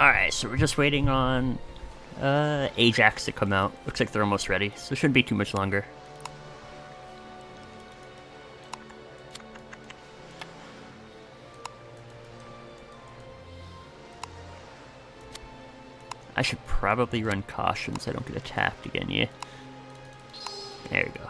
Alright, so we're just waiting on Ajax to come out. Looks like they're almost ready, so it shouldn't be too much longer. I should probably run caution so I don't get attacked again, yeah. There we go.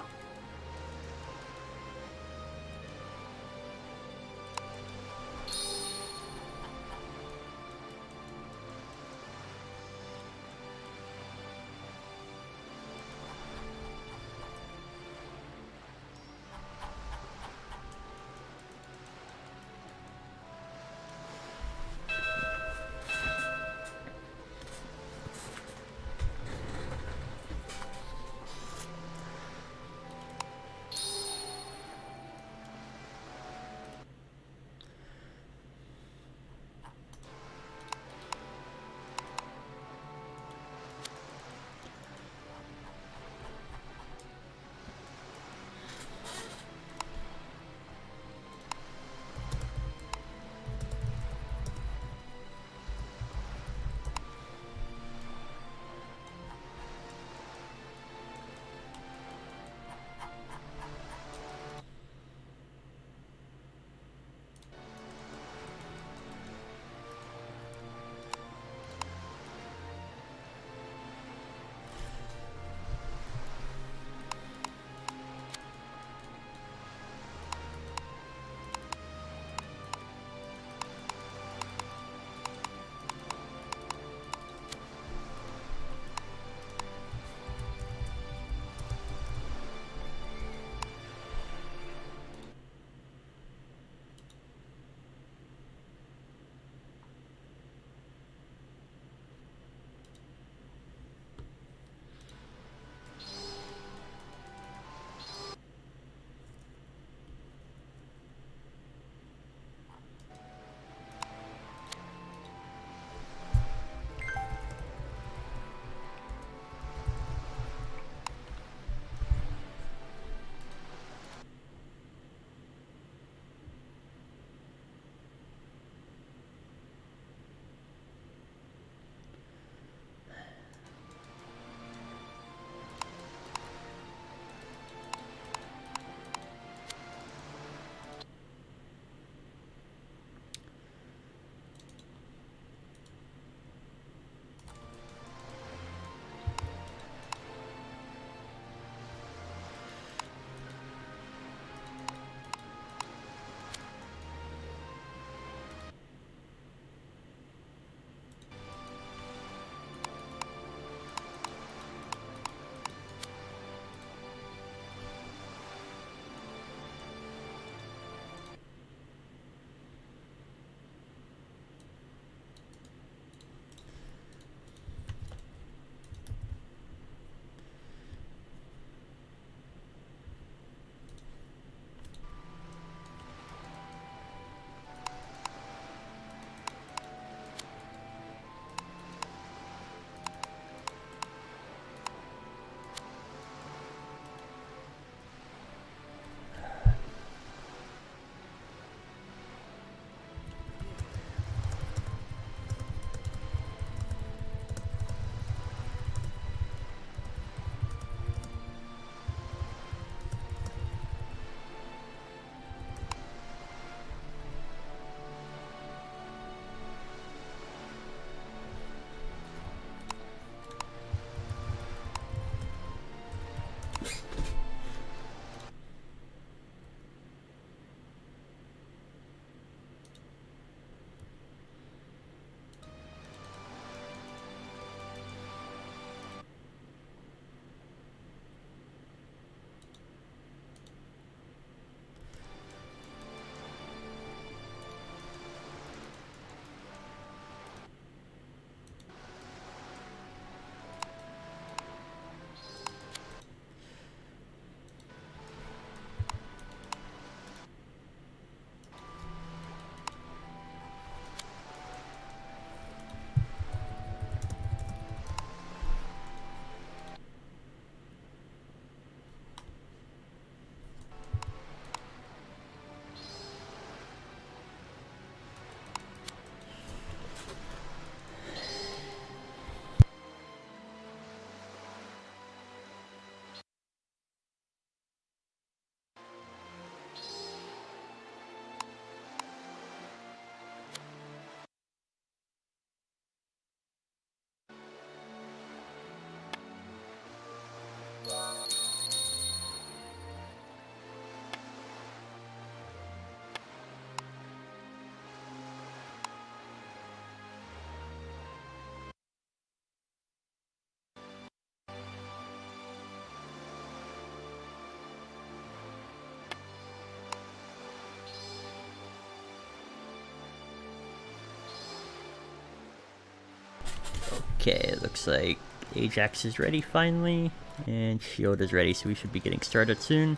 Okay, it looks like Ajax is ready finally, and Shield is ready, so we should be getting started soon.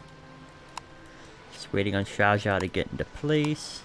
Just waiting on Xiaojia to get into place.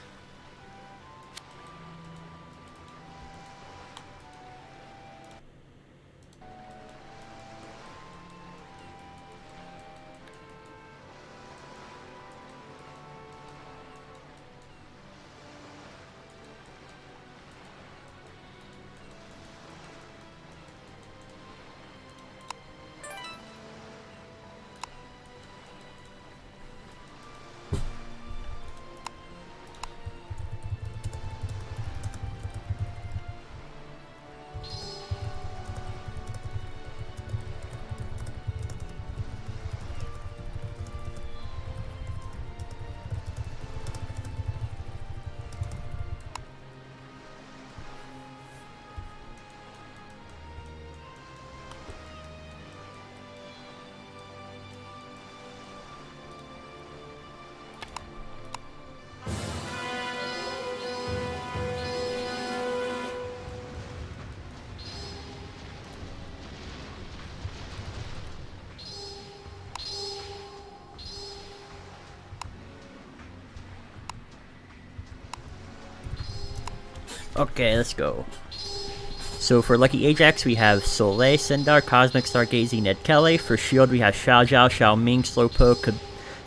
Okay, let's go. So for LuckyAjax, we have Soleil, Sendar, Cosmic, Stargazy, Ned Kelly. For Shield, we have Xiaojiao, Xiaoming, Slowpoke,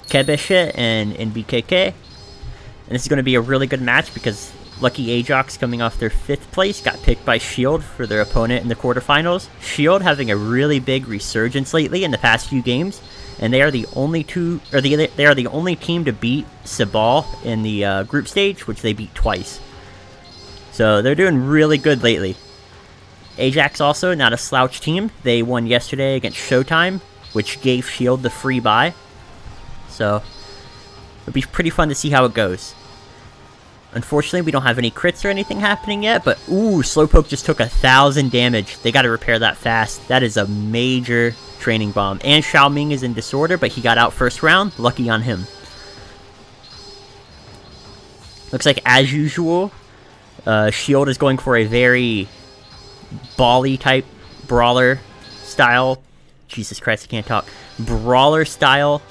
Kebeshe, and NBKK. And this is going to be a really good match because LuckyAjax, coming off their 5th place, got picked by Shield for their opponent in the quarterfinals. Shield having a really big resurgence lately in the past few games, and they are the only team to beat Sabal in the group stage, which they beat twice. So they're doing really good lately. Ajax also, not a slouch team. They won yesterday against ShowTime, which gave Shield the free bye. So it'll be pretty fun to see how it goes. Unfortunately, we don't have any crits or anything happening yet, but ooh, Slowpoke just took 1,000 damage. They gotta repair that fast. That is a major training bomb. And Xiaoming is in disorder, but he got out first round. Lucky on him. Looks like, as usual, Shield is going for a very bally type brawler style. Jesus Christ, I can't talk. Brawler style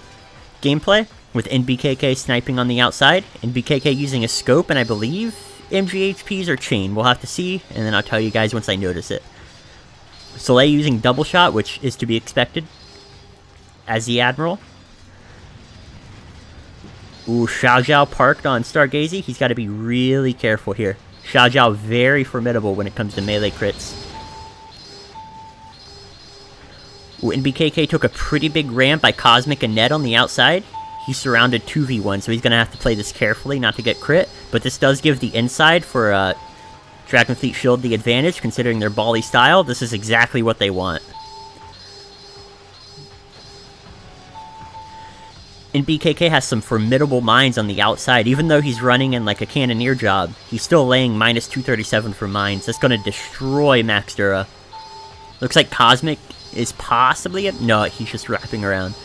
gameplay with NBKK sniping on the outside. NBKK using a scope, and I believe MGHPs or chain. We'll have to see, and then I'll tell you guys once I notice it. Soleil using double shot, which is to be expected as the Admiral. Ooh, Xiaojiao parked on Stargazy. He's got to be really careful here. Xiaojiao very formidable when it comes to melee crits. Ooh, NBKK took a pretty big ramp by Cosmic and Ned on the outside. He's surrounded 2v1, so he's going to have to play this carefully not to get crit. But this does give the inside for Dragonfleet Shield the advantage, considering their bally style. This is exactly what they want. NBKK has some formidable mines on the outside. Even though he's running in like a cannoneer job, he's still laying minus 237 for mines. That's going to destroy Max Dura. Looks like Cosmic is possibly... No, he's just wrapping around.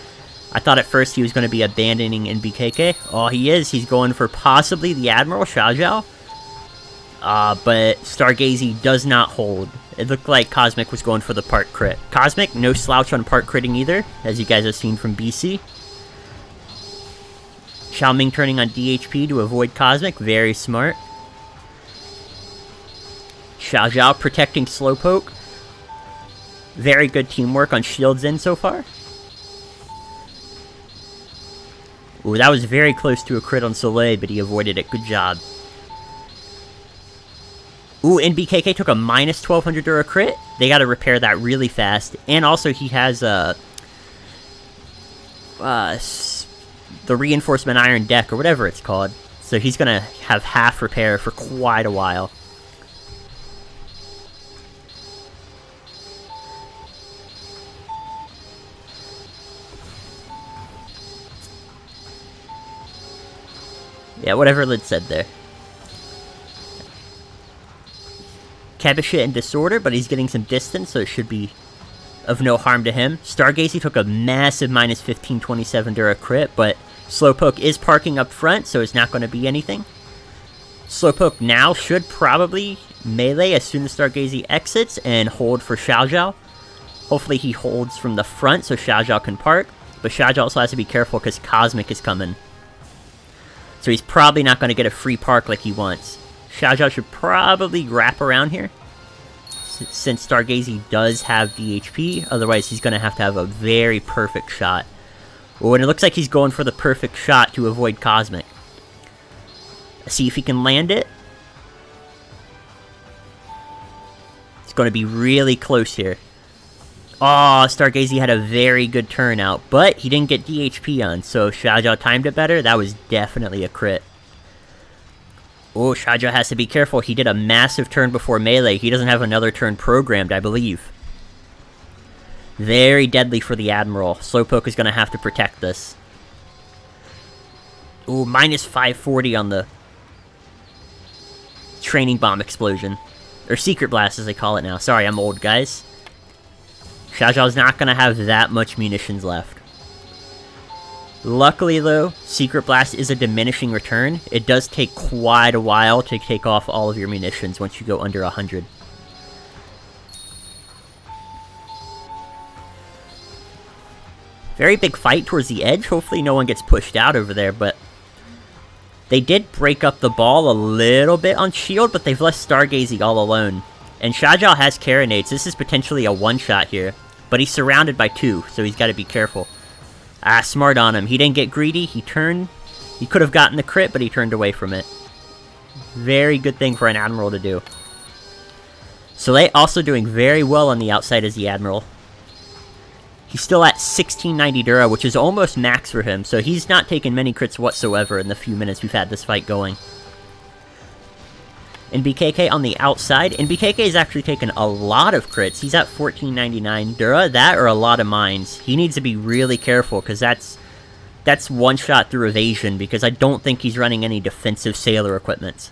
I thought at first he was going to be abandoning NBKK. Oh, he is. He's going for possibly the Admiral, Xiaojiao. But Stargazy does not hold. It looked like Cosmic was going for the part crit. Cosmic, no slouch on part critting either, as you guys have seen from BC. Xiaoming turning on DHP to avoid Cosmic, very smart. Xiaojiao protecting Slowpoke. Very good teamwork on Shield's end so far. Ooh, that was very close to a crit on Soleil, but he avoided it. Good job. Ooh, NBKK took a minus 1200 Dura crit. They gotta repair that really fast. And also he has the Reinforcement Iron Deck, or whatever it's called. So he's gonna have half repair for quite a while. Yeah, whatever Lid said there. Kebeshe in disorder, but he's getting some distance, so it should be of no harm to him. Stargazy took a massive minus 1527 Dura crit, but Slowpoke is parking up front, so it's not going to be anything. Slowpoke now should probably melee as soon as Stargazy exits and hold for Xiaozhao. Hopefully he holds from the front so Xiaozhao can park, but Xiaozhao also has to be careful because Cosmic is coming. So he's probably not going to get a free park like he wants. Xiaozhao should probably wrap around here, since Stargazy does have DHP, otherwise he's going to have a very perfect shot. Oh, and it looks like he's going for the perfect shot to avoid Cosmic. Let's see if he can land it. It's going to be really close here. Oh, Stargazy had a very good turnout, but he didn't get DHP on, so Xiaozhao timed it better. That was definitely a crit. Oh, Xiaozhao has to be careful. He did a massive turn before melee. He doesn't have another turn programmed, I believe. Very deadly for the Admiral. Slowpoke is going to have to protect this. Ooh, minus 540 on the training bomb explosion. Or secret blast, as they call it now. Sorry, I'm old, guys. Xiaozhao's not going to have that much munitions left. Luckily, though, secret blast is a diminishing return. It does take quite a while to take off all of your munitions once you go under 100. Very big fight towards the edge. Hopefully no one gets pushed out over there, but they did break up the ball a little bit on shield, but they've left Stargazy all alone. And Xiaozhao has carronades. This is potentially a one-shot here, but he's surrounded by two, so he's got to be careful. Ah, smart on him. He didn't get greedy. He turned. He could have gotten the crit, but he turned away from it. Very good thing for an Admiral to do. Soleil also doing very well on the outside as the Admiral. He's still at 1690 Dura, which is almost max for him, so he's not taken many crits whatsoever in the few minutes we've had this fight going. NBKK on the outside. NBKK has actually taken a lot of crits. He's at 1499 Dura. That or a lot of mines. He needs to be really careful, because that's one shot through evasion, because I don't think he's running any defensive sailor equipment.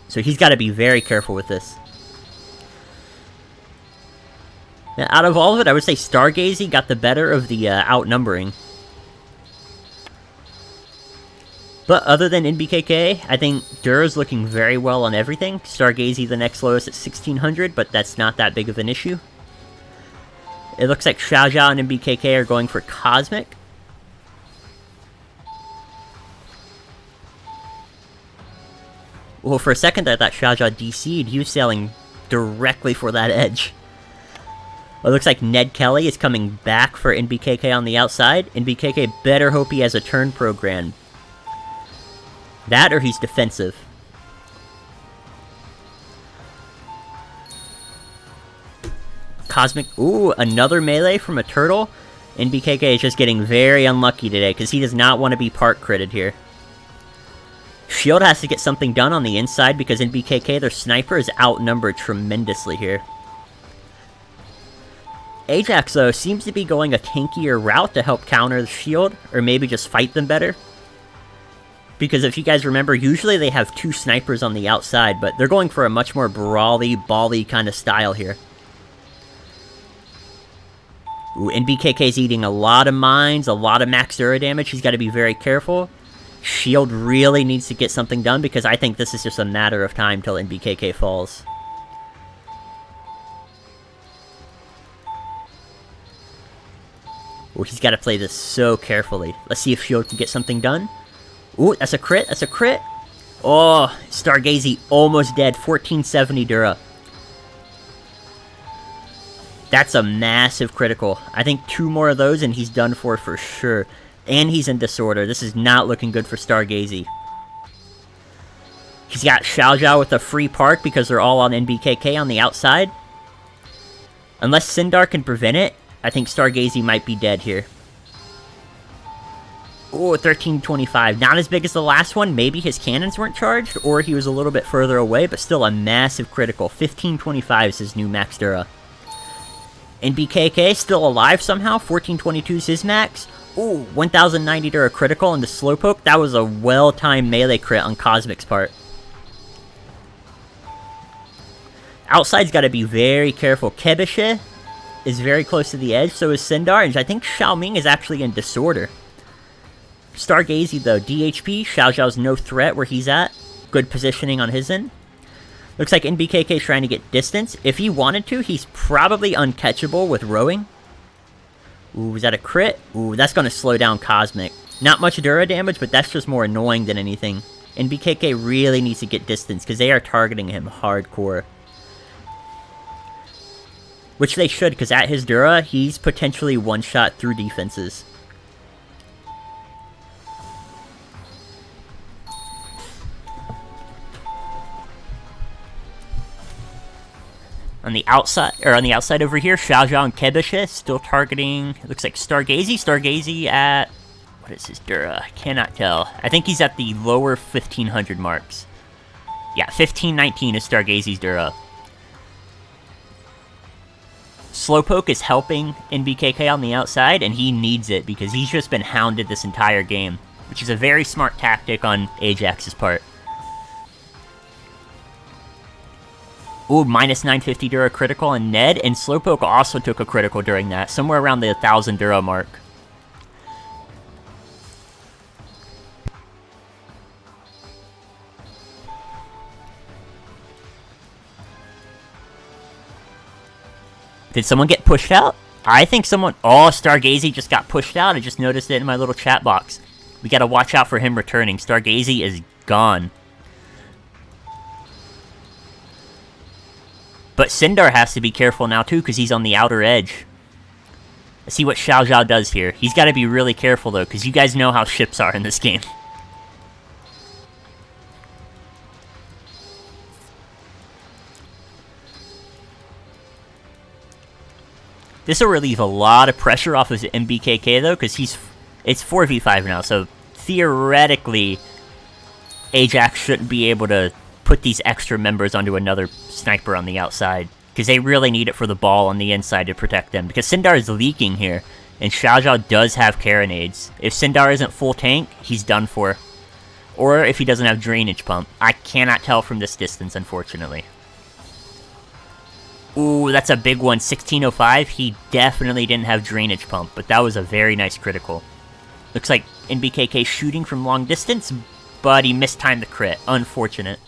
So he's got to be very careful with this. Now, out of all of it, I would say Stargazy got the better of the outnumbering. But other than NBKK, I think Dura's looking very well on everything. Stargazy the next lowest at 1600, but that's not that big of an issue. It looks like Xiaozhao and NBKK are going for Cosmic. Well, for a second I thought Xiaozhao DC'd. He was sailing directly for that edge. Well, it looks like Ned Kelly is coming back for NBKK on the outside. NBKK better hope he has a turn program. That or he's defensive. Cosmic. Ooh, another melee from a turtle. NBKK is just getting very unlucky today because he does not want to be part critted here. Shield has to get something done on the inside because NBKK, their sniper, is outnumbered tremendously here. Ajax, though, seems to be going a tankier route to help counter the shield, or maybe just fight them better. Because if you guys remember, usually they have two snipers on the outside, but they're going for a much more brawly, bally kind of style here. Ooh, NBKK's eating a lot of mines, a lot of max Dura damage. He's got to be very careful. Shield really needs to get something done, because I think this is just a matter of time till NBKK falls. Ooh, he's got to play this so carefully. Let's see if Shield can get something done. Ooh, that's a crit, that's a crit! Oh, Stargazy almost dead, 1470 Dura. That's a massive critical. I think two more of those and he's done for sure. And he's in disorder. This is not looking good for Stargazy. He's got Xiaozhao with a free park because they're all on NBKK on the outside. Unless Sindar can prevent it, I think Stargazy might be dead here. Oh, 1325. Not as big as the last one. Maybe his cannons weren't charged, or he was a little bit further away, but still a massive critical. 1525 is his new max Dura. NBKK still alive somehow. 1422 is his max. Ooh, 1090 Dura critical into Slowpoke. That was a well-timed melee crit on Cosmic's part. Outside's got to be very careful. Kebishe is very close to the edge, so is Sindar, and I think Xiaoming is actually in disorder. Stargazy, though, DHP. Xiaozhao's no threat where he's at. Good positioning on his end. Looks like NBKK is trying to get distance. If he wanted to, he's probably uncatchable with rowing. Ooh, is that a crit? Ooh, that's going to slow down Cosmic. Not much Dura damage, but that's just more annoying than anything. NBKK really needs to get distance, because they are targeting him hardcore. Which they should, because at his Dura, he's potentially one-shot through defenses. On the outside over here, Xiaoxiao and Kebishe still targeting, it looks like Stargazy. Stargazy at, what is his Dura? I cannot tell. I think he's at the lower 1500 marks. Yeah, 1519 is Stargazy's Dura. Slowpoke is helping NBKK on the outside, and he needs it because he's just been hounded this entire game, which is a very smart tactic on Ajax's part. Ooh, minus 950 Dura critical on Ned, and Slowpoke also took a critical during that, somewhere around the 1000 Dura mark. Did someone get pushed out? I think someone... Oh, Stargazy just got pushed out. I just noticed it in my little chat box. We gotta watch out for him returning. Stargazy is gone. But Sindar has to be careful now, too, because he's on the outer edge. Let's see what Xiaoxiao does here. He's got to be really careful, though, because you guys know how ships are in this game. This will relieve a lot of pressure off of MBKK, though, because it's 4v5 now, so theoretically, Ajax shouldn't be able to put these extra members onto another sniper on the outside, because they really need it for the ball on the inside to protect them, because Sindar is leaking here, and Xiaoxiao does have carronades. If Sindar isn't full tank, he's done for. Or if he doesn't have drainage pump. I cannot tell from this distance, unfortunately. Ooh, that's a big one, 1605. He definitely didn't have drainage pump, but that was a very nice critical. Looks like NBKK shooting from long distance, but he mistimed the crit. Unfortunate.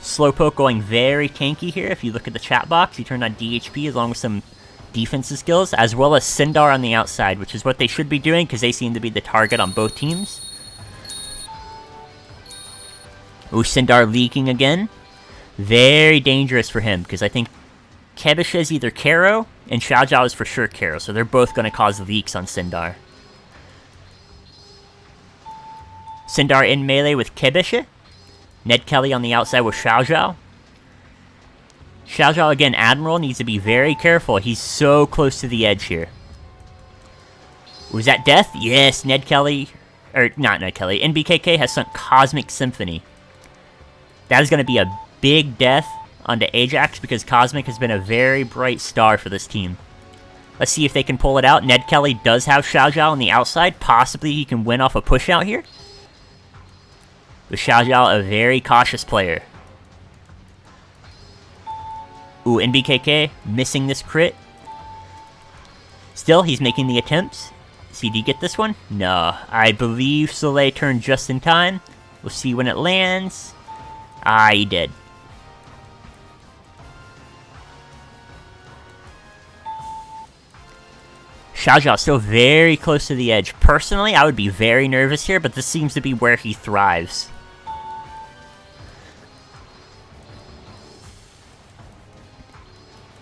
Slowpoke going very tanky here. If you look at the chat box, he turned on DHP along with some defensive skills, as well as Sindar on the outside, which is what they should be doing because they seem to be the target on both teams. Ooh, Sindar leaking again. Very dangerous for him because I think Kebishe is either Karo and Xiaoxiao is for sure Karo, so they're both going to cause leaks on Sindar. Sindar in melee with Kebishe. Ned Kelly on the outside with Xiaoxiao. Xiaoxiao, again, Admiral, needs to be very careful. He's so close to the edge here. Was that death? Yes, Ned Kelly... Or, not Ned Kelly. NBKK has sunk Cosmic Symphony. That is going to be a big death onto Ajax because Cosmic has been a very bright star for this team. Let's see if they can pull it out. Ned Kelly does have Xiaoxiao on the outside. Possibly he can win off a push out here. With Xiaoxiao, a very cautious player. Ooh, NBKK missing this crit. Still, he's making the attempts. CD get this one? No. I believe Soleil turned just in time. We'll see when it lands. Ah, he did. Xiaoxiao still very close to the edge. Personally, I would be very nervous here, but this seems to be where he thrives.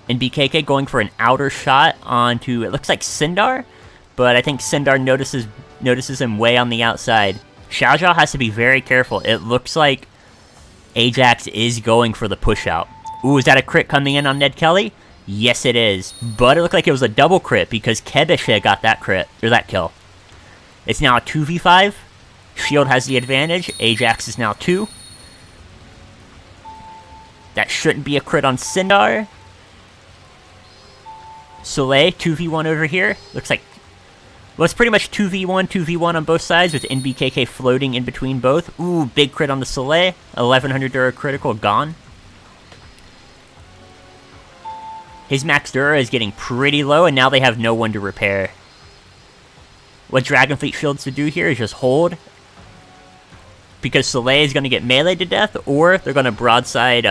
And BKK going for an outer shot onto, it looks like Sindar, but I think Sindar notices him way on the outside. Xiaoxiao has to be very careful. It looks like Ajax is going for the push out. Ooh, is that a crit coming in on Ned Kelly? Yes, it is. But it looked like it was a double crit because Kebishe got that crit, or that kill. It's now a 2v5. Shield has the advantage. Ajax is now 2. That shouldn't be a crit on Sindar. Soleil, 2v1 over here. Looks like... Well, it's pretty much 2v1 on both sides with NBKK floating in between both. Ooh, big crit on the Soleil. 1100 Dura critical, gone. His max Dura is getting pretty low, and now they have no one to repair. What Dragonfleet Shields to do here is just hold. because Soleil is going to get melee to death, or they're going to broadside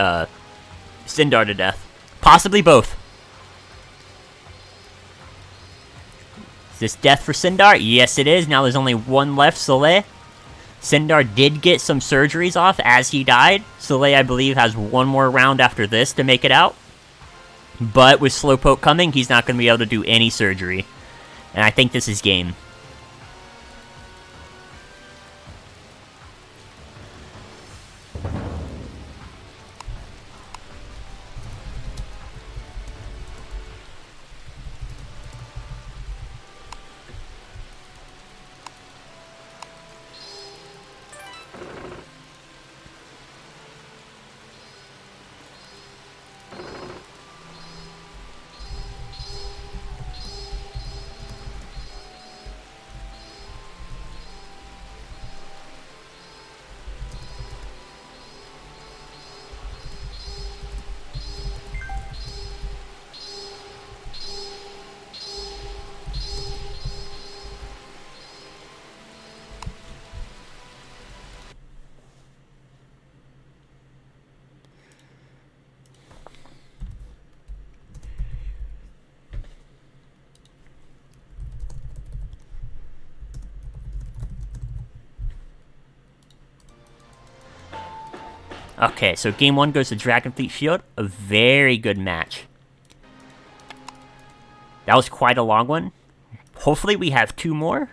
Sindar to death. Possibly both. Is this death for Sindar? Yes, it is. Now there's only one left, Soleil. Sindar did get some surgeries off as he died. Soleil, I believe, has one more round after this to make it out. But with Slowpoke coming, he's not going to be able to do any surgery. And I think this is game. Okay, so game 1 goes to Dragon Fleet Shield. A very good match. That was quite a long one. Hopefully we have 2 more.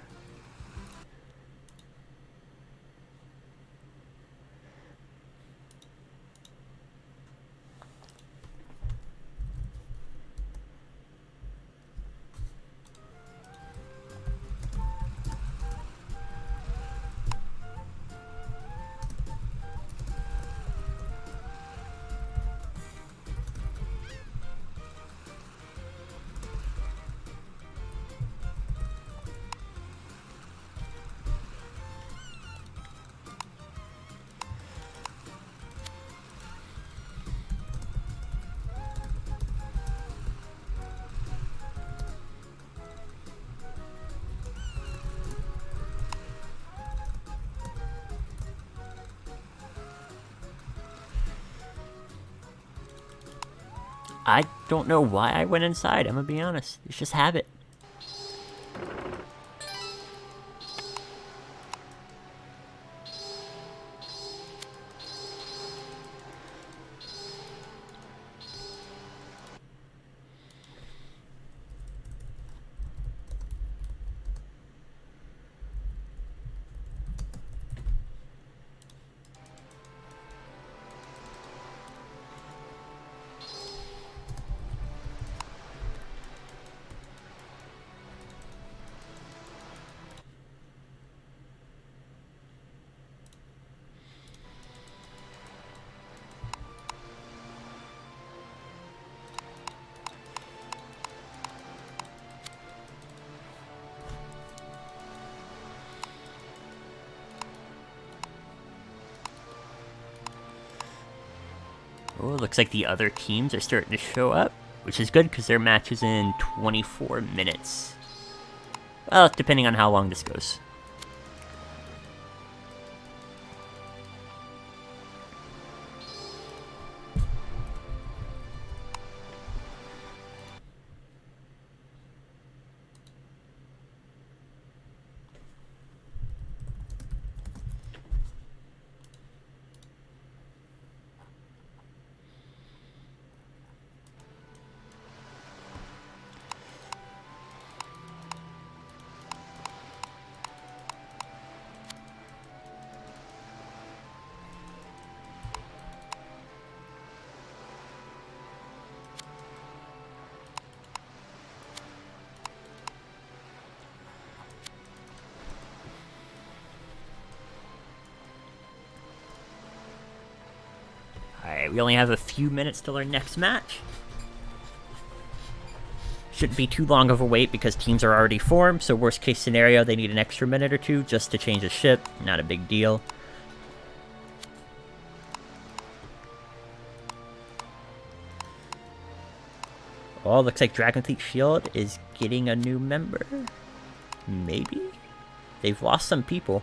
I don't know why I went inside, I'm gonna be honest. It's just habit. Oh, looks like the other teams are starting to show up, which is good because their match is in 24 minutes. Well, depending on how long this goes. Alright, we only have a few minutes till our next match. Shouldn't be too long of a wait because teams are already formed, so worst case scenario, they need an extra minute or two just to change a ship. Not a big deal. Oh, looks like Dragon Fleet Shield is getting a new member. Maybe? They've lost some people.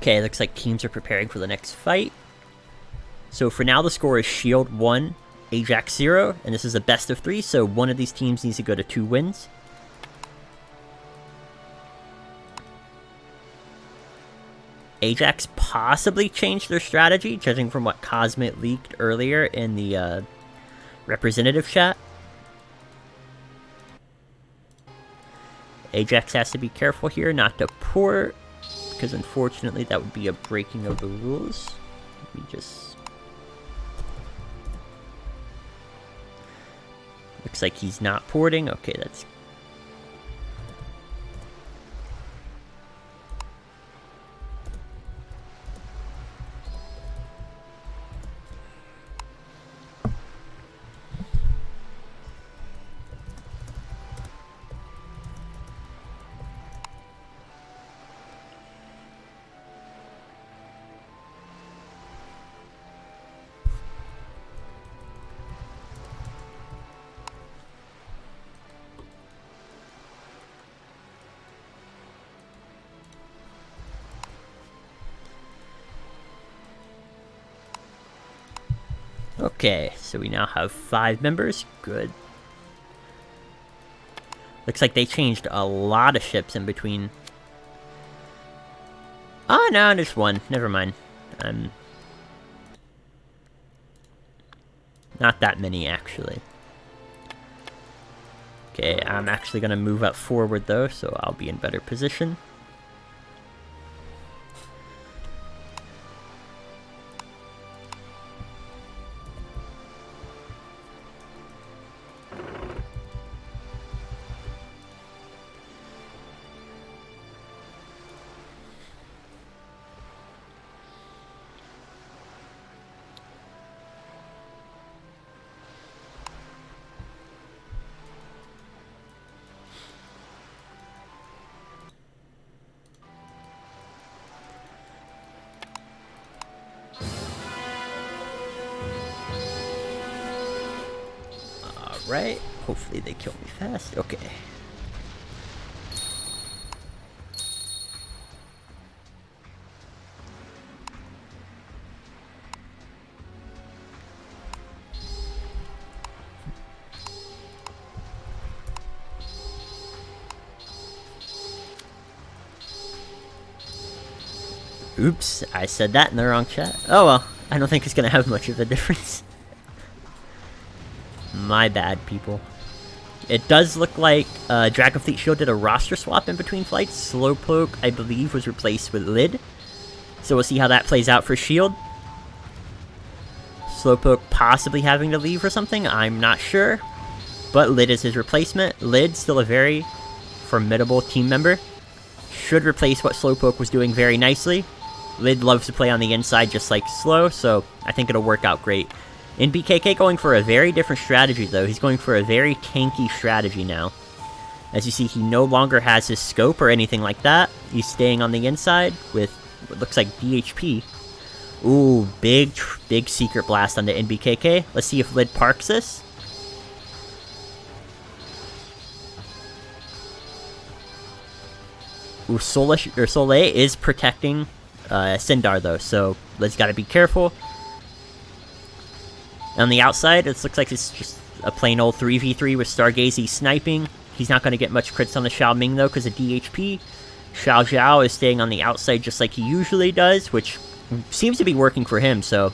Okay, looks like teams are preparing for the next fight. So for now, the score is Shield 1, Ajax 0, and this is a best of 3, so one of these teams needs to go to 2 wins. Ajax possibly changed their strategy, judging from what Cosmic leaked earlier in the representative chat. Ajax has to be careful here not to port, because unfortunately that would be a breaking of the rules. Let me just... Looks like he's not porting. Okay, that's... Okay, so we now have 5 members. Good. Looks like they changed a lot of ships in between. Oh, no, just 1. Never mind. Not that many, actually. Okay, I'm actually going to move up forward, though, so I'll be in better position. Right? Hopefully they kill me fast. Okay. Oops, I said that in the wrong chat. Oh well, I don't think it's gonna have much of a difference. My bad, people. It does look like Dragonfleet Shield did a roster swap in between flights. Slowpoke, I believe, was replaced with Lid. So we'll see how that plays out for Shield. Slowpoke possibly having to leave or something, I'm not sure. But Lid is his replacement. Lid, still a very formidable team member. Should replace what Slowpoke was doing very nicely. Lid loves to play on the inside just like Slow, so I think it'll work out great. NBKK going for a very different strategy, though. He's going for a very tanky strategy now. As you see, he no longer has his scope or anything like that. He's staying on the inside with what looks like DHP. Ooh, big secret blast on the NBKK. Let's see if Lid parks this. Ooh, Soleil is protecting Sindar, though, so Lid's got to be careful. On the outside, it looks like it's just a plain old 3v3 with Stargazy sniping. He's not going to get much crits on the Xiao Ming, though, because of DHP. Xiao Zhao is staying on the outside just like he usually does, which seems to be working for him, so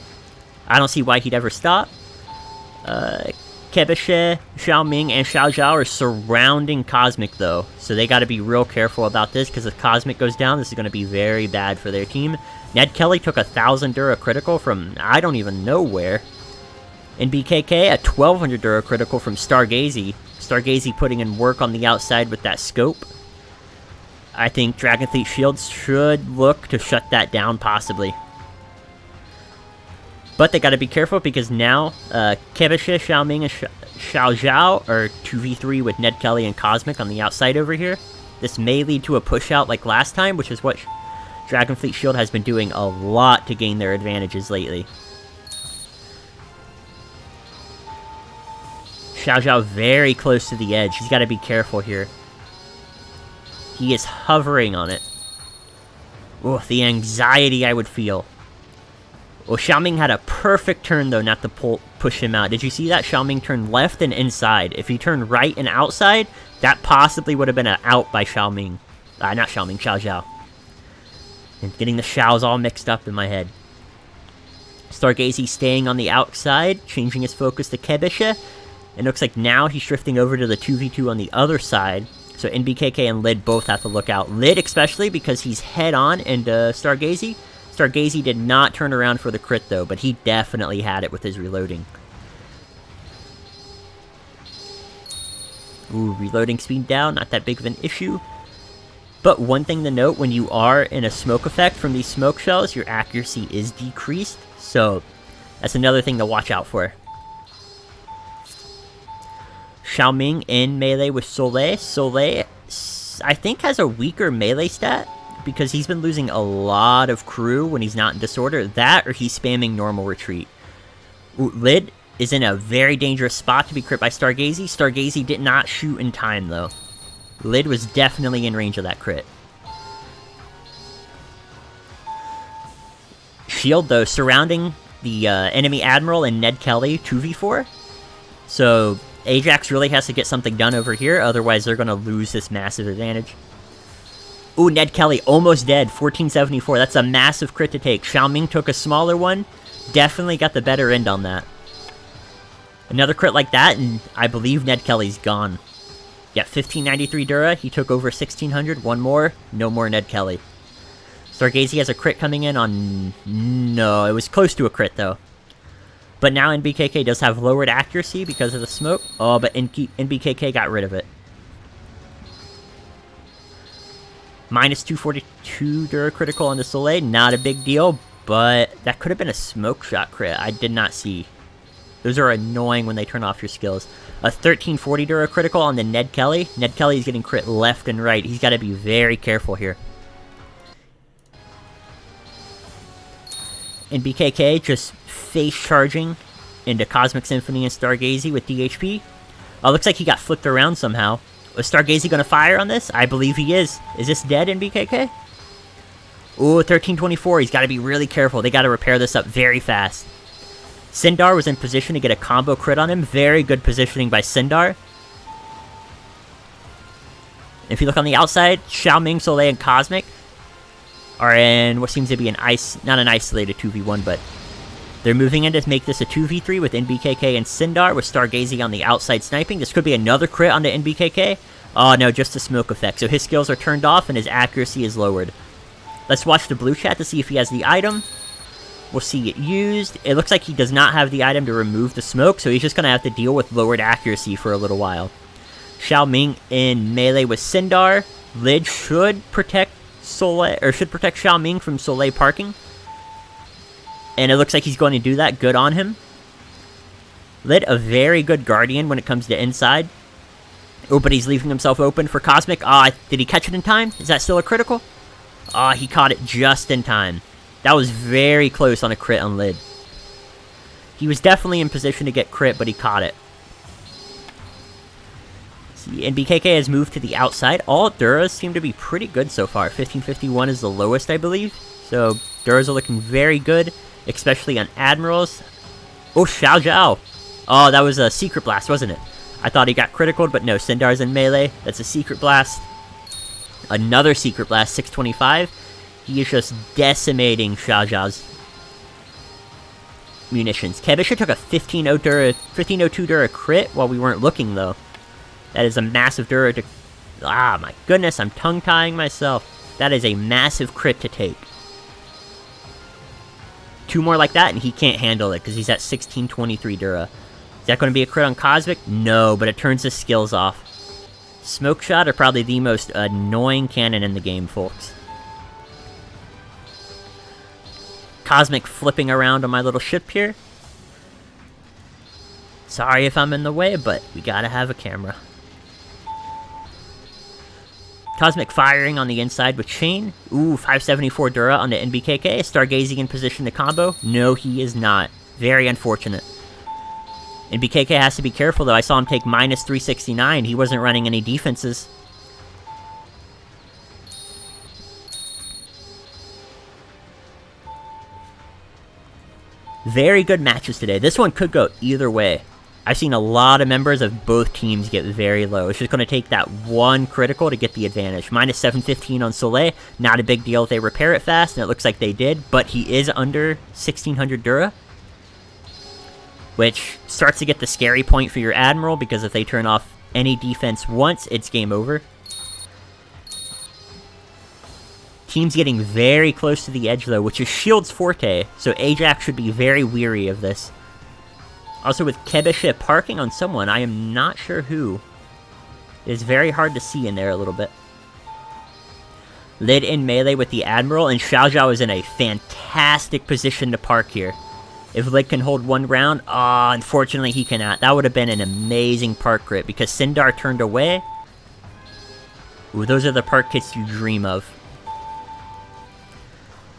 I don't see why he'd ever stop. Kebeshe, Xiao Ming, and Xiao Zhao are surrounding Cosmic, though, so they got to be real careful about this, because if Cosmic goes down, this is going to be very bad for their team. Ned Kelly took a 1,000 Dura critical from I don't even know where. In BKK, a 1200 Dura critical from Stargazy. Stargazy putting in work on the outside with that scope. I think Dragonfleet Shields should look to shut that down, possibly. But they gotta be careful because now, Kebeshe, Xiao Ming, and Xiao Zhao are 2v3 with Ned Kelly and Cosmic on the outside over here. This may lead to a push out like last time, which is what Dragonfleet Shield has been doing a lot to gain their advantages lately. Xiao Zhao very close to the edge. He's got to be careful here. He is hovering on it. Oh, the anxiety I would feel. Well, Xiaoming had a perfect turn, though, not to push him out. Did you see that? Xiaoming turned left and inside. If he turned right and outside, that possibly would have been an out by Xiaoming. Not Xiaoming, Xiao Zhao. And getting the Xiaos all mixed up in my head. Stargazy staying on the outside, changing his focus to Kebisha. It looks like now he's drifting over to the 2v2 on the other side. So NBKK and Lid both have to look out. Lid especially because he's head-on into Stargazy. Stargazy did not turn around for the crit though, but he definitely had it with his reloading. Ooh, reloading speed down, not that big of an issue. But one thing to note, when you are in a smoke effect from these smoke shells, your accuracy is decreased. So that's another thing to watch out for. Xiaoming in melee with Soleil. Soleil, I think, has a weaker melee stat, because he's been losing a lot of crew when he's not in disorder. That, or he's spamming normal retreat. Ooh, Lid is in a very dangerous spot to be crit by Stargazy. Stargazy did not shoot in time, though. Lid was definitely in range of that crit. Shield, though, surrounding the enemy Admiral and Ned Kelly 2v4. So Ajax really has to get something done over here, otherwise they're going to lose this massive advantage. Ooh, Ned Kelly almost dead, 1474. That's a massive crit to take. Xiaoming took a smaller one. Definitely got the better end on that. Another crit like that, and I believe Ned Kelly's gone. Yeah, 1593 Dura. He took over 1600. One more. No more Ned Kelly. Stargazy has a crit coming in on... No, it was close to a crit, though. But now NBKK does have lowered accuracy because of the smoke. Oh, but NBKK got rid of it. Minus 242 Dura critical on the Soleil. Not a big deal, but that could have been a smoke shot crit. I did not see. Those are annoying when they turn off your skills. A 1340 Dura critical on the Ned Kelly. Ned Kelly is getting crit left and right. He's got to be very careful here. And BKK just face charging into Cosmic Symphony and Stargazy with DHP. Oh, looks like he got flipped around somehow. Is Stargazy going to fire on this? I believe he is. Is this dead in BKK? Ooh, 1324. He's got to be really careful. They got to repair this up very fast. Sindar was in position to get a combo crit on him. Very good positioning by Sindar. If you look on the outside, Xiaoming, Soleil, and Cosmic are in what seems to be an not an isolated 2v1, but they're moving in to make this a 2v3 with NBKK and Sindar, with Stargazy on the outside sniping. This could be another crit on the NBKK. Oh no, just a smoke effect. So his skills are turned off and his accuracy is lowered. Let's watch the blue chat to see if he has the item. We'll see it used. It looks like he does not have the item to remove the smoke, so he's just going to have to deal with lowered accuracy for a little while. Xiaoming in melee with Sindar. Lid should protect Soleil, or should protect Xiaoming from Soleil parking. And it looks like he's going to do that. Good on him. Lid, a very good Guardian when it comes to inside. Oh, but he's leaving himself open for Cosmic. Did he catch it in time? Is that still a critical? He caught it just in time. That was very close on a crit on Lid. He was definitely in position to get crit, but he caught it. See, and BKK has moved to the outside. All Duras seem to be pretty good so far. 1551 is the lowest, I believe. So Duras are looking very good, especially on Admirals. Oh, Xiao Zhao. Oh, that was a Secret Blast, wasn't it? I thought he got critical, but no, Sindar's in melee. That's a Secret Blast. Another Secret Blast, 625. He is just decimating Xiao Zhao's munitions. Kebisha took a 1502 Dura crit while we weren't looking, though. That is a massive Dura to... my goodness, I'm tongue-tying myself. That is a massive crit to take. Two more like that, and he can't handle it, because he's at 1623 Dura. Is that going to be a crit on Cosmic? No, but it turns his skills off. Smoke Shot are probably the most annoying cannon in the game, folks. Cosmic flipping around on my little ship here. Sorry if I'm in the way, but we gotta have a camera. Cosmic firing on the inside with Chain. Ooh, 574 Dura on the NBKK. Stargazing in position to combo. No, he is not. Very unfortunate. NBKK has to be careful, though. I saw him take minus 369. He wasn't running any defenses. Very good matches today. This one could go either way. I've seen a lot of members of both teams get very low. It's just going to take that one critical to get the advantage. Minus 715 on Soleil. Not a big deal if they repair it fast, and it looks like they did. But he is under 1600 Dura, which starts to get the scary point for your Admiral, because if they turn off any defense once, it's game over. Team's getting very close to the edge, though, which is Shield's forte, so Ajax should be very weary of this. Also, with Kebeshe parking on someone, I am not sure who. It is very hard to see in there a little bit. Lid in melee with the Admiral, and Xiaojiao is in a fantastic position to park here. If Lid can hold one round, unfortunately he cannot. That would have been an amazing park crit, because Sindar turned away. Ooh, those are the park kits you dream of.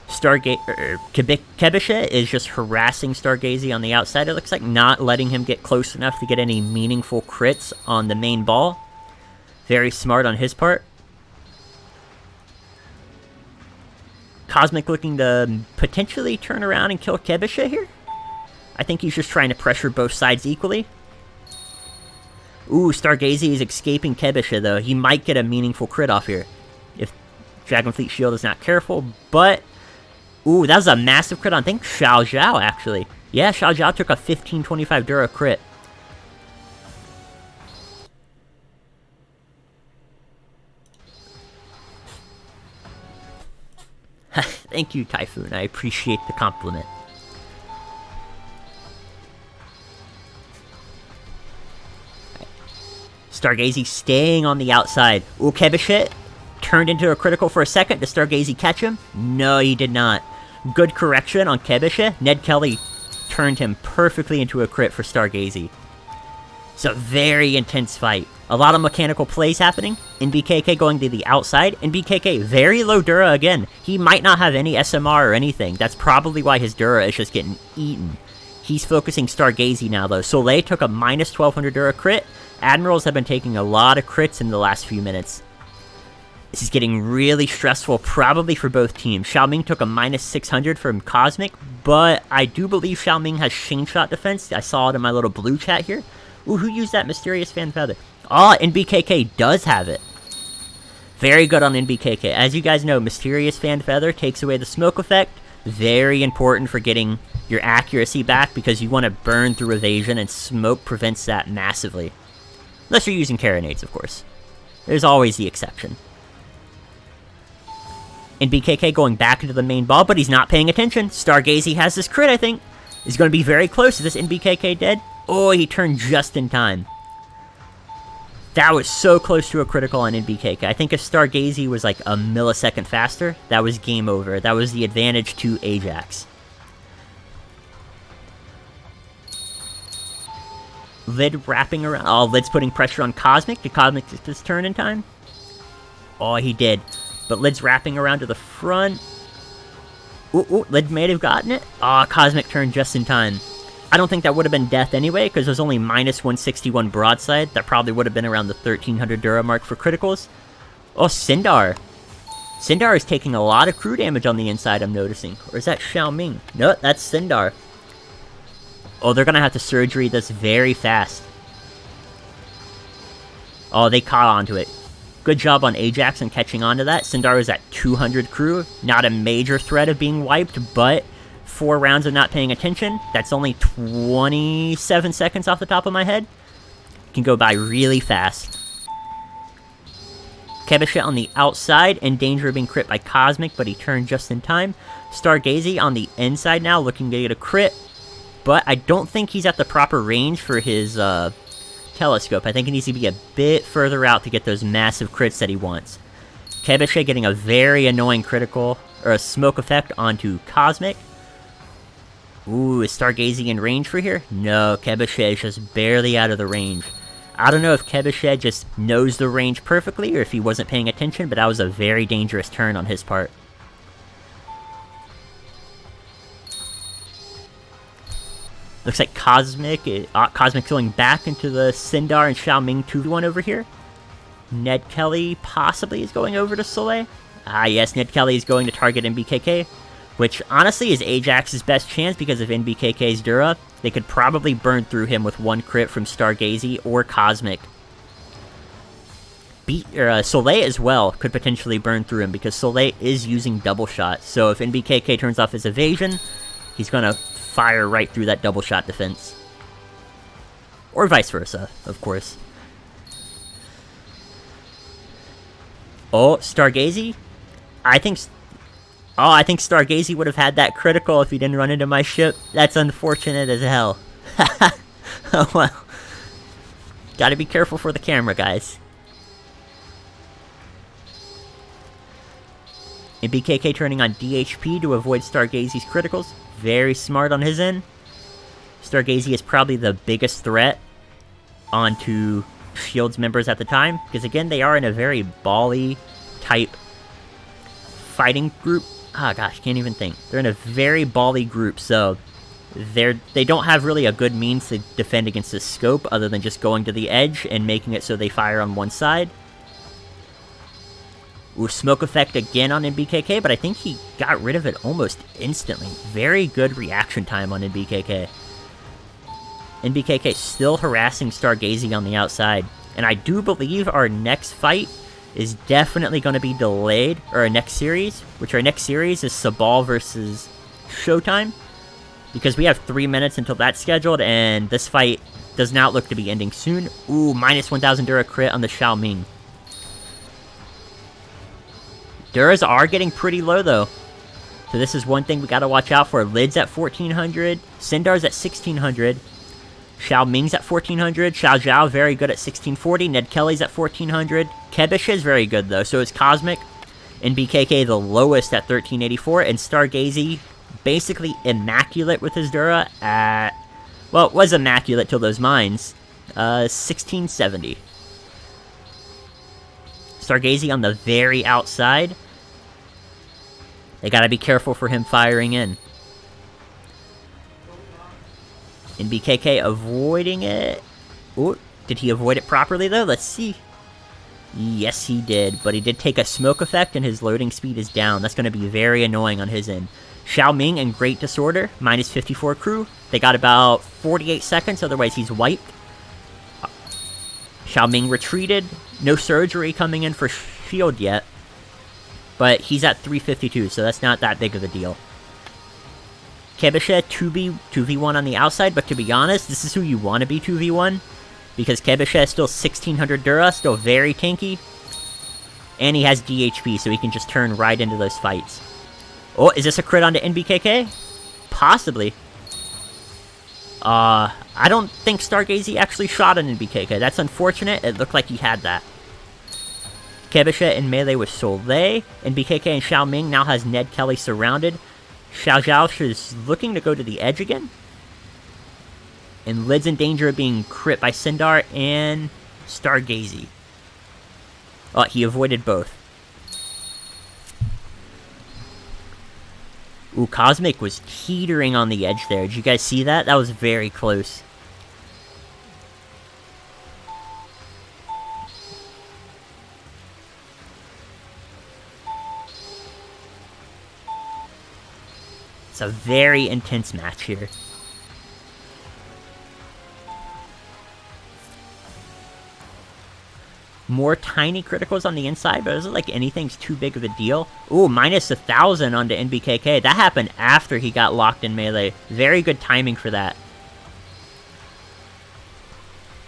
Kebeshe is just harassing Stargazy on the outside, it looks like, not letting him get close enough to get any meaningful crits on the main ball. Very smart on his part. Cosmic looking to potentially turn around and kill Kebeshe here. I think he's just trying to pressure both sides equally. Ooh, Stargazy is escaping Kebeshe, though. He might get a meaningful crit off here if Dragonfleet Shield is not careful, but... Ooh, that was a massive crit on, I think, Xiaojiao, actually. Yeah, Xiaojiao took a 1525 Dura crit. Thank you, Typhoon. I appreciate the compliment. Stargazy staying on the outside. Ooh, Kebeshe turned into a critical for a second. Did Stargazy catch him? No, he did not. Good correction on Kebeshe. Ned Kelly turned him perfectly into a crit for Stargazy. It's a very intense fight. A lot of mechanical plays happening. NBKK going to the outside. NBKK, very low Dura again. He might not have any SMR or anything. That's probably why his Dura is just getting eaten. He's focusing Stargazy now, though. Soleil took a minus 1200 Dura crit. Admirals have been taking a lot of crits in the last few minutes. This is getting really stressful, probably for both teams. Xiaoming took a minus 600 from Cosmic, but I do believe Xiaoming has chain shot defense. I saw it in my little blue chat here. Ooh, who used that Mysterious Fan Feather? NBKK does have it. Very good on NBKK. As you guys know, Mysterious Fan Feather takes away the smoke effect. Very important for getting your accuracy back, because you want to burn through evasion, and smoke prevents that massively. Unless you're using carronades, of course. There's always the exception. NBKK going back into the main ball, but he's not paying attention. Stargazy has this crit, I think. He's going to be very close. Is this NBKK dead? Oh, he turned just in time. That was so close to a critical on NBKK. I think if Stargazy was like a millisecond faster, that was game over. That was the advantage to Ajax. Lid wrapping around. Oh, Lid's putting pressure on Cosmic. Did Cosmic get this turn in time? Oh, he did. But Lid's wrapping around to the front. Ooh, Lid may have gotten it. Cosmic turned just in time. I don't think that would have been death anyway, because there's only minus 161 broadside. That probably would have been around the 1300 Dura mark for criticals. Oh, Sindar. Sindar is taking a lot of crew damage on the inside, I'm noticing. Or is that Xiaoming? No, that's Sindar. Oh, they're going to have to surgery this very fast. Oh, they caught onto it. Good job on Ajax and catching on to that. Sindar is at 200 crew. Not a major threat of being wiped, but 4 rounds of not paying attention. That's only 27 seconds off the top of my head. Can go by really fast. Kebeshe on the outside, in danger of being crit by Cosmic, but he turned just in time. Stargazy on the inside now, looking to get a crit. But I don't think he's at the proper range for his telescope. I think he needs to be a bit further out to get those massive crits that he wants. Kebeshe getting a very annoying critical, or a smoke effect onto Cosmic. Ooh, is Stargazy in range for here? No, Kebeshe is just barely out of the range. I don't know if Kebeshe just knows the range perfectly, or if he wasn't paying attention, but that was a very dangerous turn on his part. Looks like Cosmic going back into the Sindar and Xiaoming 2v1 over here. Ned Kelly possibly is going over to Soleil. Ah yes, Ned Kelly is going to target NBKK. which honestly is Ajax's best chance because of NBKK's Dura. They could probably burn through him with one crit from Stargazy or Cosmic. Soleil as well could potentially burn through him because Soleil is using double shot. So if NBKK turns off his evasion, he's gonna fire right through that double shot defense. Or vice versa, of course. Oh, Stargazy? I think Stargazy would have had that critical if he didn't run into my ship. That's unfortunate as hell. Oh well. Gotta be careful for the camera, guys. And BKK turning on DHP to avoid Stargazy's criticals. Very smart on his end. Stargazy is probably the biggest threat onto Shield's members at the time, because again, they are in a very bally type fighting group. Ah, gosh, can't even think. They're in a very bally group, so they don't have really a good means to defend against this scope other than just going to the edge and making it so they fire on one side. Ooh, smoke effect again on NBKK, but I think he got rid of it almost instantly. Very good reaction time on NBKK. NBKK still harassing Stargazy on the outside. And I do believe our next fight is definitely going to be delayed, or our next series, which our next series is Sabal versus ShowTime. Because we have 3 minutes until that's scheduled, and this fight does not look to be ending soon. Ooh, minus 1000 Dura crit on the Xiaoming. Duras are getting pretty low, though. So this is one thing we gotta watch out for. Lid's at 1400, Sindar's at 1600, Xiaoming's at 1400, Xiao Zhao very good at 1640, Ned Kelly's at 1400, Kebish is very good, though, so is Cosmic, and BKK the lowest at 1384, and Stargazy basically immaculate with his Dura at, well, it was immaculate till those mines, 1670. Stargazy on the very outside. They gotta be careful for him firing in. And BKK avoiding it. Ooh, did he avoid it properly though? Let's see. Yes, he did, but he did take a smoke effect and his loading speed is down. That's gonna be very annoying on his end. Xiaoming in Great Disorder, minus 54 crew. They got about 48 seconds, otherwise he's wiped. Xiaoming retreated. No surgery coming in for Shield yet. But he's at 352, so that's not that big of a deal. Kebisha 2v1 on the outside, but to be honest, this is who you want to be 2v1. Because Kebisha is still 1600 Dura, still very tanky. And he has DHP, so he can just turn right into those fights. Oh, is this a crit onto NBKK? Possibly. I don't think Stargazy actually shot an NBKK. That's unfortunate. It looked like he had that. Kebisha in melee with Soleil. NBKK and Xiaoming now has Ned Kelly surrounded. Xiao Zhao is looking to go to the edge again. And Lid's in danger of being crit by Sindar and Stargazy. Oh, he avoided both. Ooh, Cosmic was teetering on the edge there. Did you guys see that? That was very close. It's a very intense match here. More tiny criticals on the inside, but it doesn't like anything's too big of a deal. Ooh, minus 1000 onto NBKK. That happened after he got locked in melee. Very good timing for that.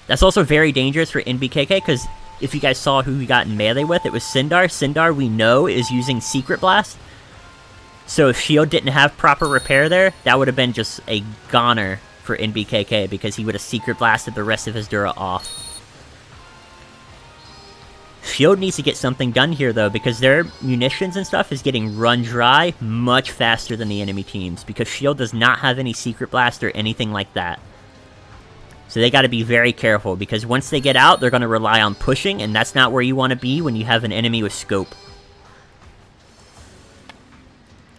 That's also very dangerous for NBKK, because if you guys saw who he got in melee with, it was Sindar. Sindar, we know, is using Secret Blast. So if Shield didn't have proper repair there, that would have been just a goner for NBKK, because he would have Secret Blasted the rest of his Dura off. Shield needs to get something done here, though, because their munitions and stuff is getting run dry much faster than the enemy teams, because Shield does not have any Secret Blast or anything like that. So they got to be very careful, because once they get out, they're going to rely on pushing, and that's not where you want to be when you have an enemy with scope.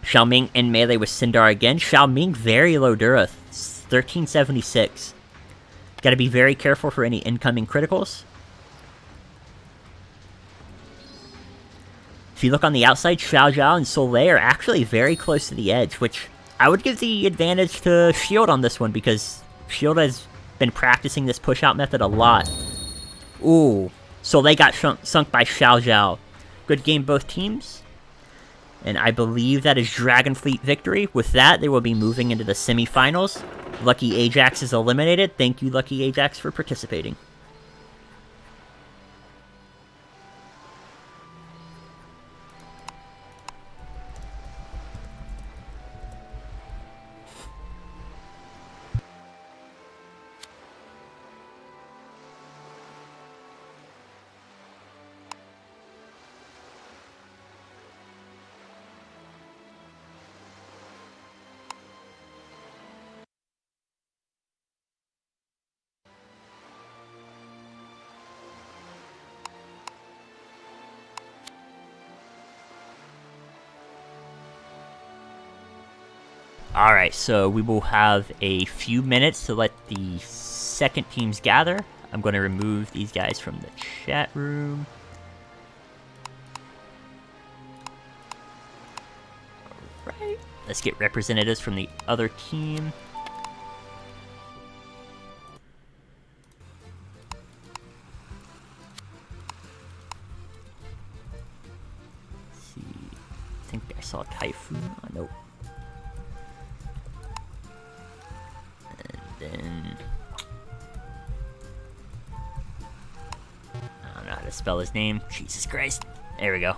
Xiaoming in melee with Sindar again. Xiaoming very low Dura, 1376. Got to be very careful for any incoming criticals. If you look on the outside, Xiaojia and Soleil are actually very close to the edge, which I would give the advantage to Shield on this one, because Shield has been practicing this push-out method a lot. Ooh, Soleil got sunk by Xiaojia. Good game, both teams. And I believe that is Dragonfleet victory. With that, they will be moving into the semifinals. LuckyAjax is eliminated. Thank you, LuckyAjax, for participating. Alright, so we will have a few minutes to let the second teams gather. I'm going to remove these guys from the chat room. Alright, let's get representatives from the other team. Let's see, I think I saw Typhoon. Oh, nope. Then I don't know how to spell his name. Jesus Christ. There we go.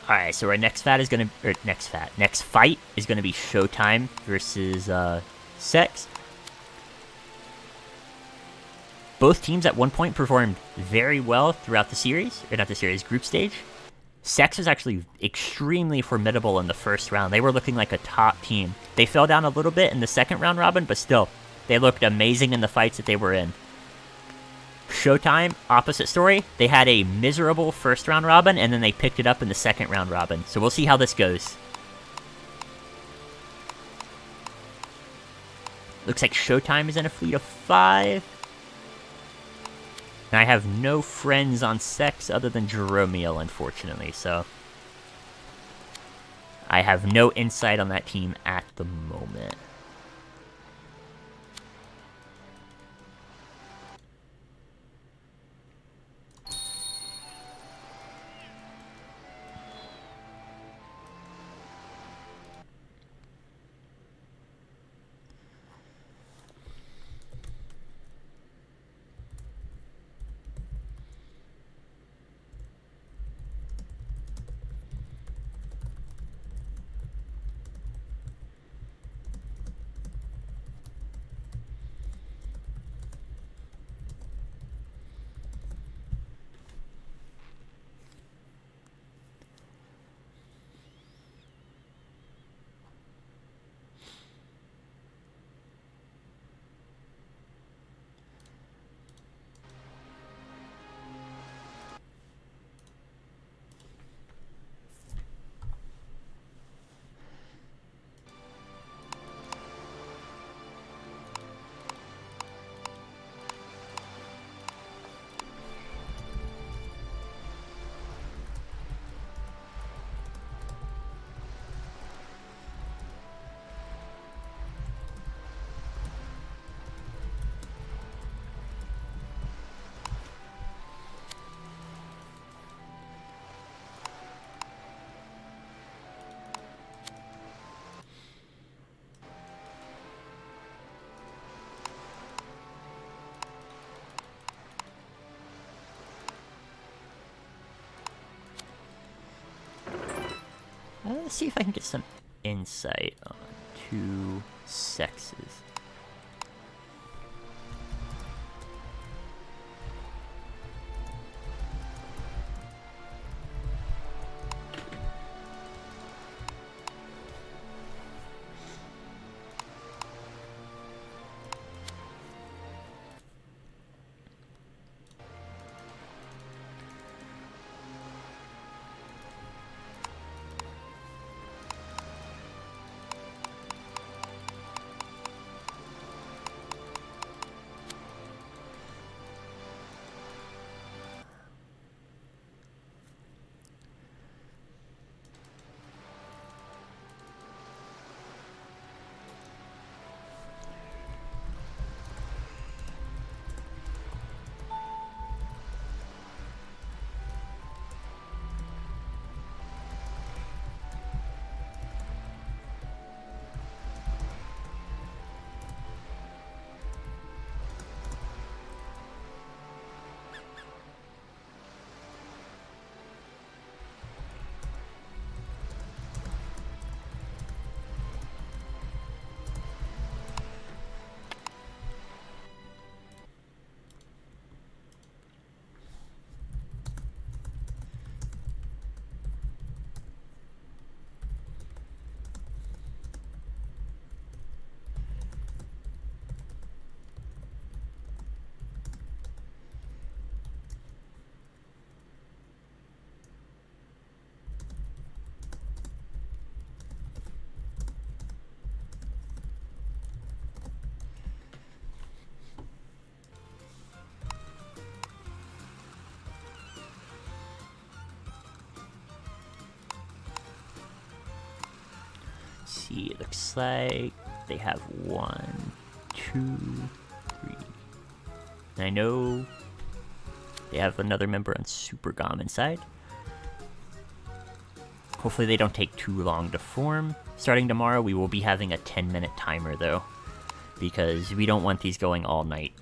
Alright, so our next fight is gonna be ShowTime versus Seks. Both teams at one point performed very well throughout the series, or not the series, group stage. Seks was actually extremely formidable in the first round. They were looking like a top team. They fell down a little bit in the second round robin, but still, they looked amazing in the fights that they were in. ShowTime, opposite story. They had a miserable first round robin, and then they picked it up in the second round robin. So we'll see how this goes. Looks like ShowTime is in a fleet of 5. And I have no friends on Seks other than Jeromiel, unfortunately, so I have no insight on that team at the moment. Let's see if I can get some insight on two sexes. See, it looks like they have 1, 2, 3. And I know they have another member on Super Gom inside. Hopefully they don't take too long to form. Starting tomorrow, we will be having a 10-minute timer though, because we don't want these going all night.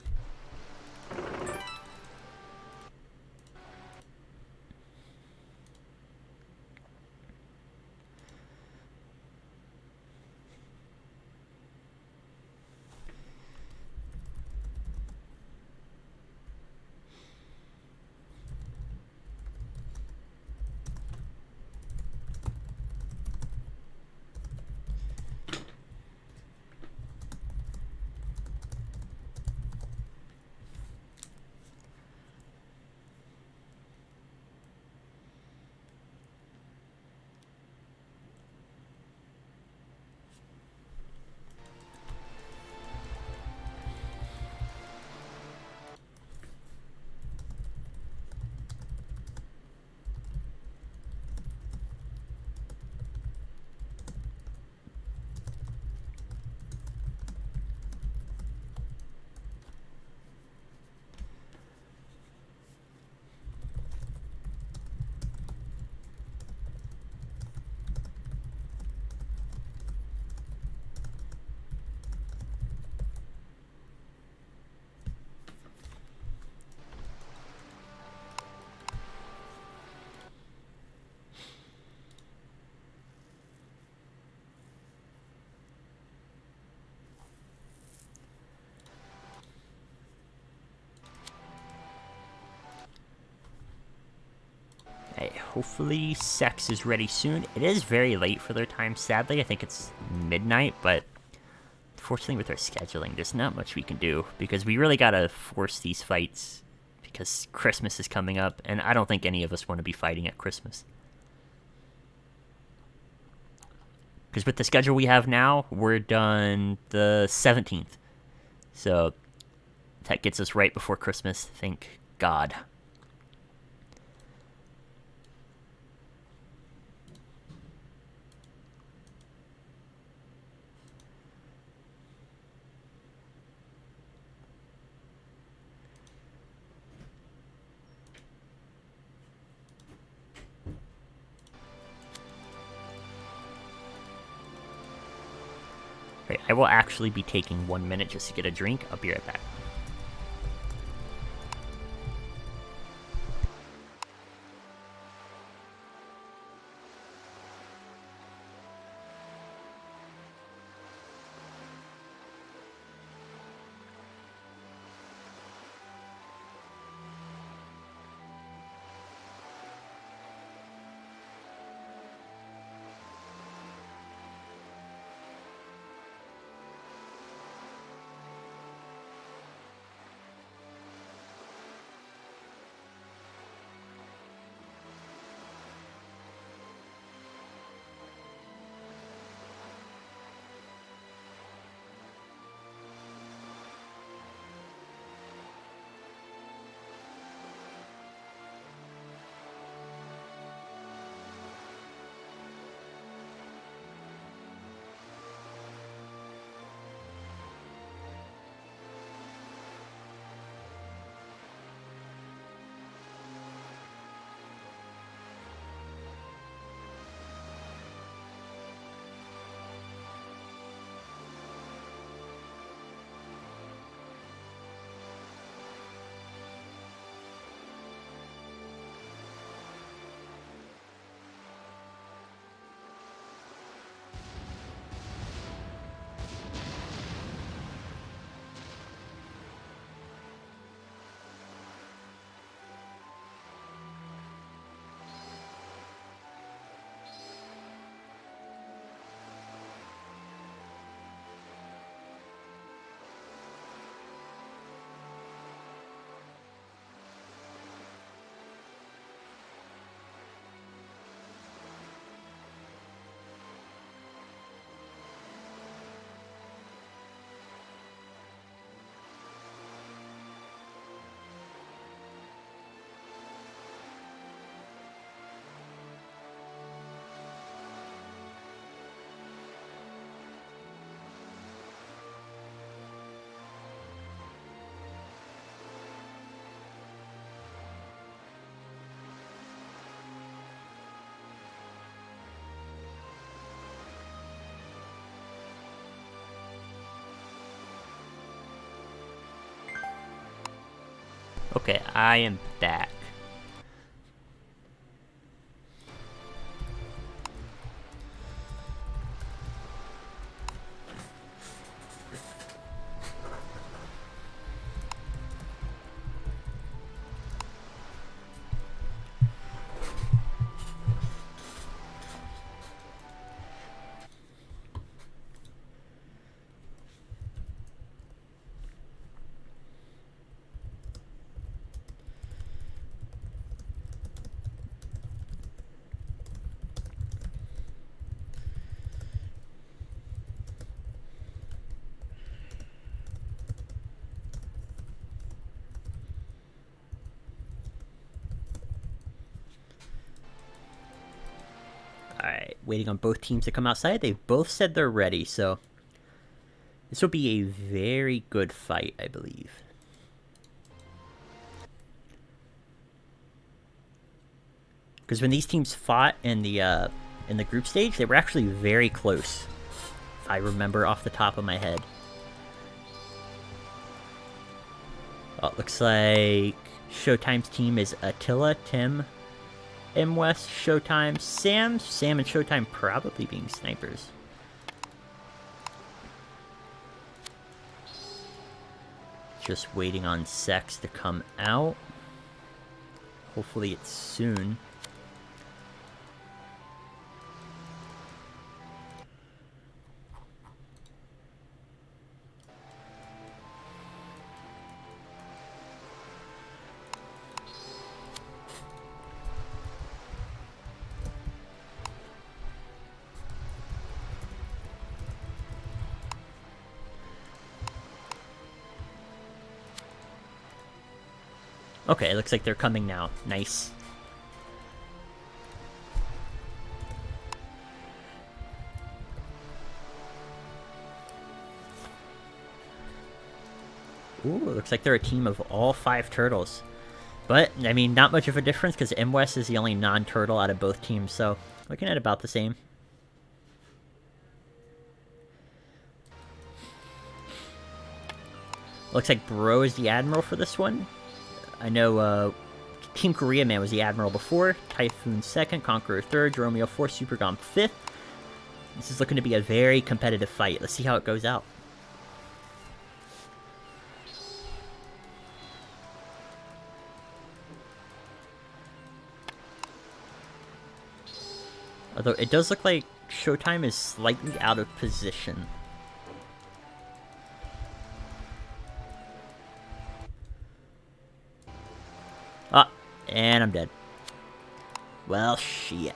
Hey, hopefully Seks is ready soon. It is very late for their time, sadly. I think it's midnight, but unfortunately with our scheduling, there's not much we can do, because we really gotta force these fights because Christmas is coming up, and I don't think any of us want to be fighting at Christmas. Because with the schedule we have now, we're done the 17th. So that gets us right before Christmas, thank God. I will actually be taking 1 minute just to get a drink. I'll be right back. Okay, I am back. Alright, waiting on both teams to come outside. They've both said they're ready, so this will be a very good fight, I believe. Because when these teams fought in the group stage, they were actually very close, if I remember off the top of my head. Oh, it looks like ShowTime's team is Attila, Tim, M West, ShowTime, Sam and ShowTime probably being snipers. Just waiting on Seks to come out. Hopefully it's soon. Okay, it looks like they're coming now. Nice. Ooh, it looks like they're a team of all 5 turtles. But, I mean, not much of a difference because M West is the only non-turtle out of both teams, so looking at about the same. Looks like Bro is the Admiral for this one. I know Team Korea Man was the Admiral before, Typhoon 2nd, Conqueror 3rd, Romeo 4th, Super Gom 5th. This is looking to be a very competitive fight. Let's see how it goes out. Although it does look like ShowTime is slightly out of position. Ah, and I'm dead. Well, shit.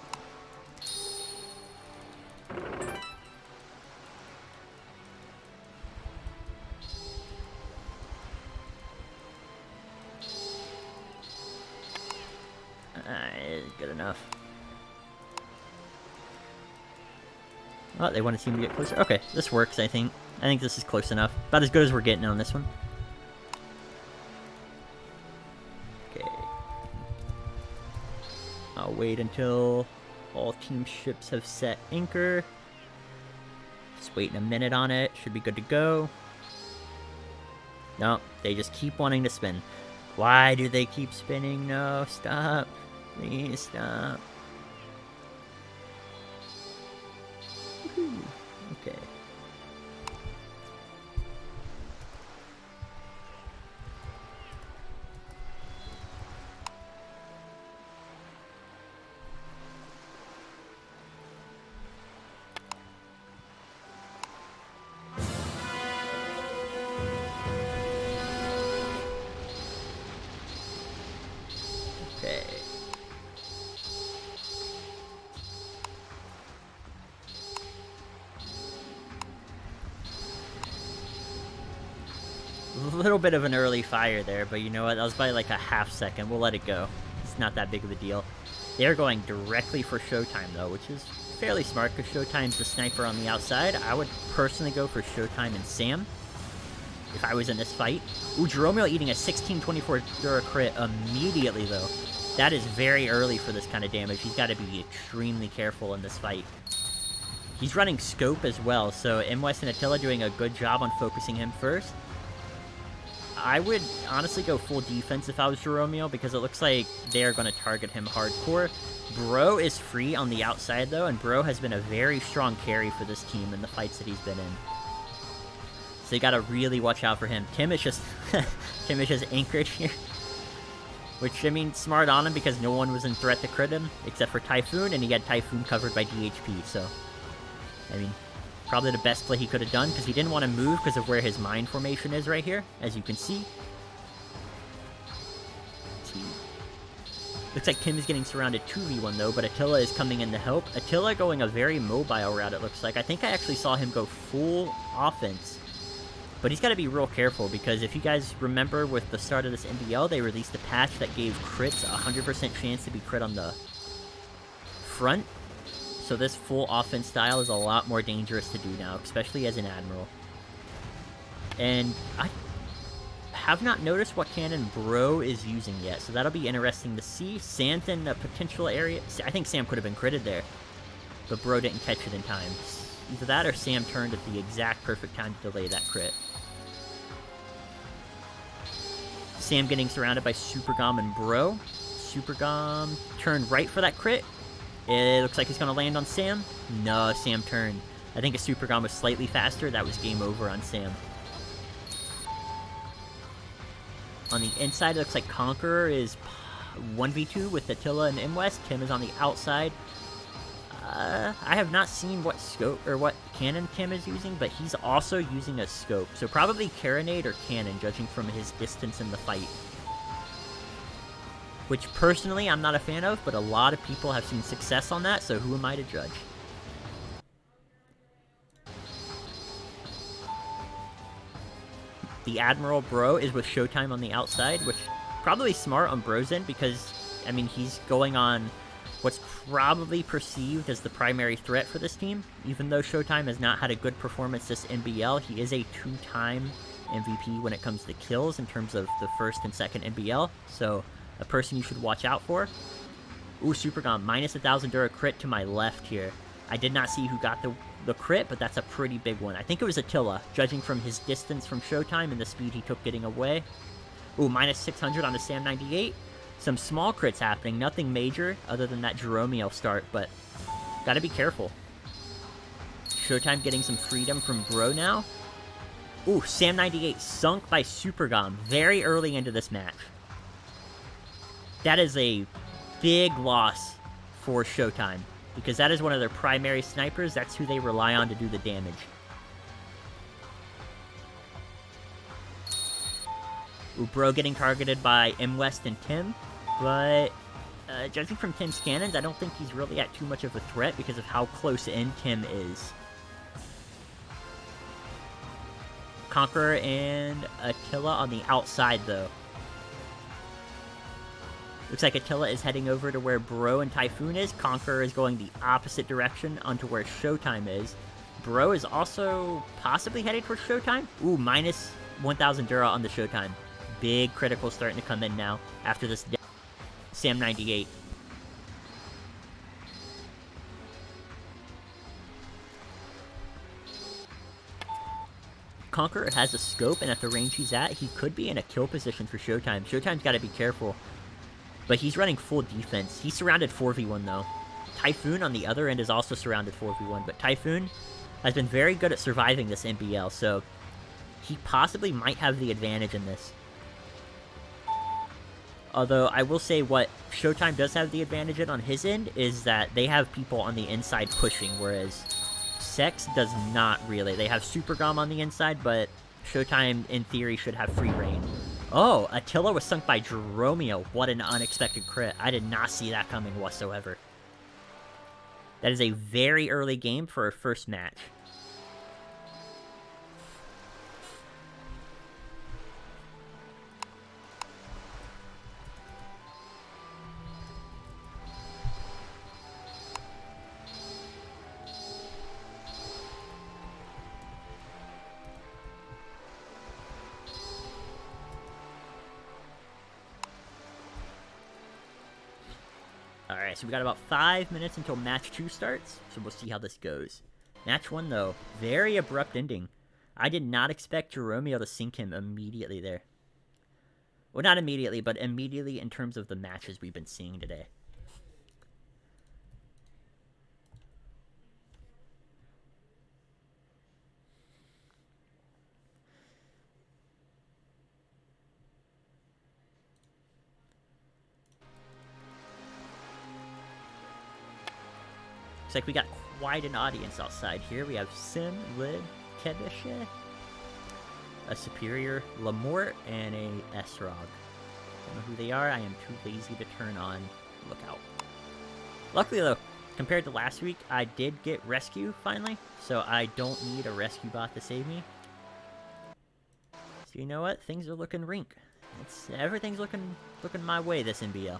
Good enough. Oh, they want to see me get closer. Okay, this works, I think. I think this is close enough. About as good as we're getting on this one. Okay. I'll wait until all team ships have set anchor. Just waiting a minute on it. Should be good to go. No, they just keep wanting to spin. Why do they keep spinning? No, stop. Please stop. Okay. Okay. A little bit of an early fire there, but you know what? That was by like a half second. We'll let it go. It's not that big of a deal. They're going directly for ShowTime, though, which is fairly smart because ShowTime's the sniper on the outside. I would personally go for ShowTime and Sam if I was in this fight. Ooh, Jeromeo eating a 1624 Dura crit immediately, though. That is very early for this kind of damage. He's got to be extremely careful in this fight. He's running scope as well, so M. West and Attila doing a good job on focusing him first. I would honestly go full defense if I was Jeromeo, because it looks like they are going to target him hardcore. Bro is free on the outside, though, and Bro has been a very strong carry for this team in the fights that he's been in. So you gotta really watch out for him. Tim is just Tim is just anchored here. Which, I mean, smart on him, because no one was in threat to crit him, except for Typhoon, and he had Typhoon covered by DHP, so... I mean, probably the best play he could have done, because he didn't want to move because of where his mine formation is right here, as you can see. Looks like Tim is getting surrounded 2v1 though, but Attila is coming in to help. Attila going a very mobile route, it looks like. I think I actually saw him go full offense. But he's got to be real careful, because if you guys remember with the start of this NBL, they released a patch that gave crits a 100% chance to be crit on the front. So this full offense style is a lot more dangerous to do now, especially as an Admiral. And I have not noticed what cannon Bro is using yet, so that'll be interesting to see. Sam's in a potential area. I think Sam could have been critted there, but Bro didn't catch it in time. Either that or Sam turned at the exact perfect time to delay that crit. Sam getting surrounded by Super Gom and Bro. Super Gom turned right for that crit. It looks like he's going to land on Sam. No, Sam turned. I think if Super Gom was slightly faster, that was game over on Sam. On the inside, it looks like Conqueror is 1v2 with Attila and MWest. Tim is on the outside. I have not seen what scope or what cannon Tim is using, but he's also using a scope. So probably Carronade or Cannon, judging from his distance in the fight. Which personally I'm not a fan of, but a lot of people have seen success on that, so who am I to judge? The Admiral Bro is with ShowTime on the outside, which probably smart on Bro's end, because, I mean, he's going on what's probably perceived as the primary threat for this team. Even though ShowTime has not had a good performance this NBL, he is a 2-time MVP when it comes to kills in terms of the first and second NBL, so a person you should watch out for. Ooh, Super Gom, minus 1,000 Dura crit to my left here. I did not see who got the crit, but that's a pretty big one. I think it was Attila, judging from his distance from ShowTime and the speed he took getting away. Ooh, minus 600 on the Sam 98. Some small crits happening, nothing major other than that Jeromeo start, but gotta be careful. ShowTime getting some freedom from Bro now. Ooh, Sam 98 sunk by Super Gom very early into this match. That is a big loss for ShowTime, because that is one of their primary snipers. That's who they rely on to do the damage. Ooh, Bro getting targeted by MWest and Tim, but judging from Tim's cannons, I don't think he's really at too much of a threat because of how close in Tim is. Conqueror and Attila on the outside, though. Looks like Attila is heading over to where Bro and Typhoon is. Conqueror is going the opposite direction onto where ShowTime is. Bro is also possibly headed towards ShowTime. Ooh, minus 1,000 Dura on the ShowTime. Big critical starting to come in now after this Sam 98. Conqueror has a scope, and at the range he's at, he could be in a kill position for ShowTime. ShowTime's got to be careful. But he's running full defense. He's surrounded 4v1 though. Typhoon on the other end is also surrounded 4v1, but Typhoon has been very good at surviving this NBL, so he possibly might have the advantage in this. Although, I will say what ShowTime does have the advantage in on his end is that they have people on the inside pushing, whereas Seks does not really. They have Super Gom on the inside, but ShowTime, in theory, should have free reign. Oh, Attila was sunk by Jeromeo. What an unexpected crit. I did not see that coming whatsoever. That is a very early game for a first match. Alright, so we got about 5 minutes until match 2 starts, so we'll see how this goes. Match 1, though, very abrupt ending. I did not expect Jeromeo to sink him immediately there. Well, not immediately, but immediately in terms of the matches we've been seeing today. Looks like we got quite an audience outside here. We have Sim, Lid, Kebiche, a Superior, Lamort, and a Esrog. Don't know who they are. I am too lazy to turn on Lookout. Luckily, though, compared to last week, I did get Rescue, finally, so I don't need a Rescue bot to save me. So you know what? Things are looking Rinc. Everything's looking my way this NBL.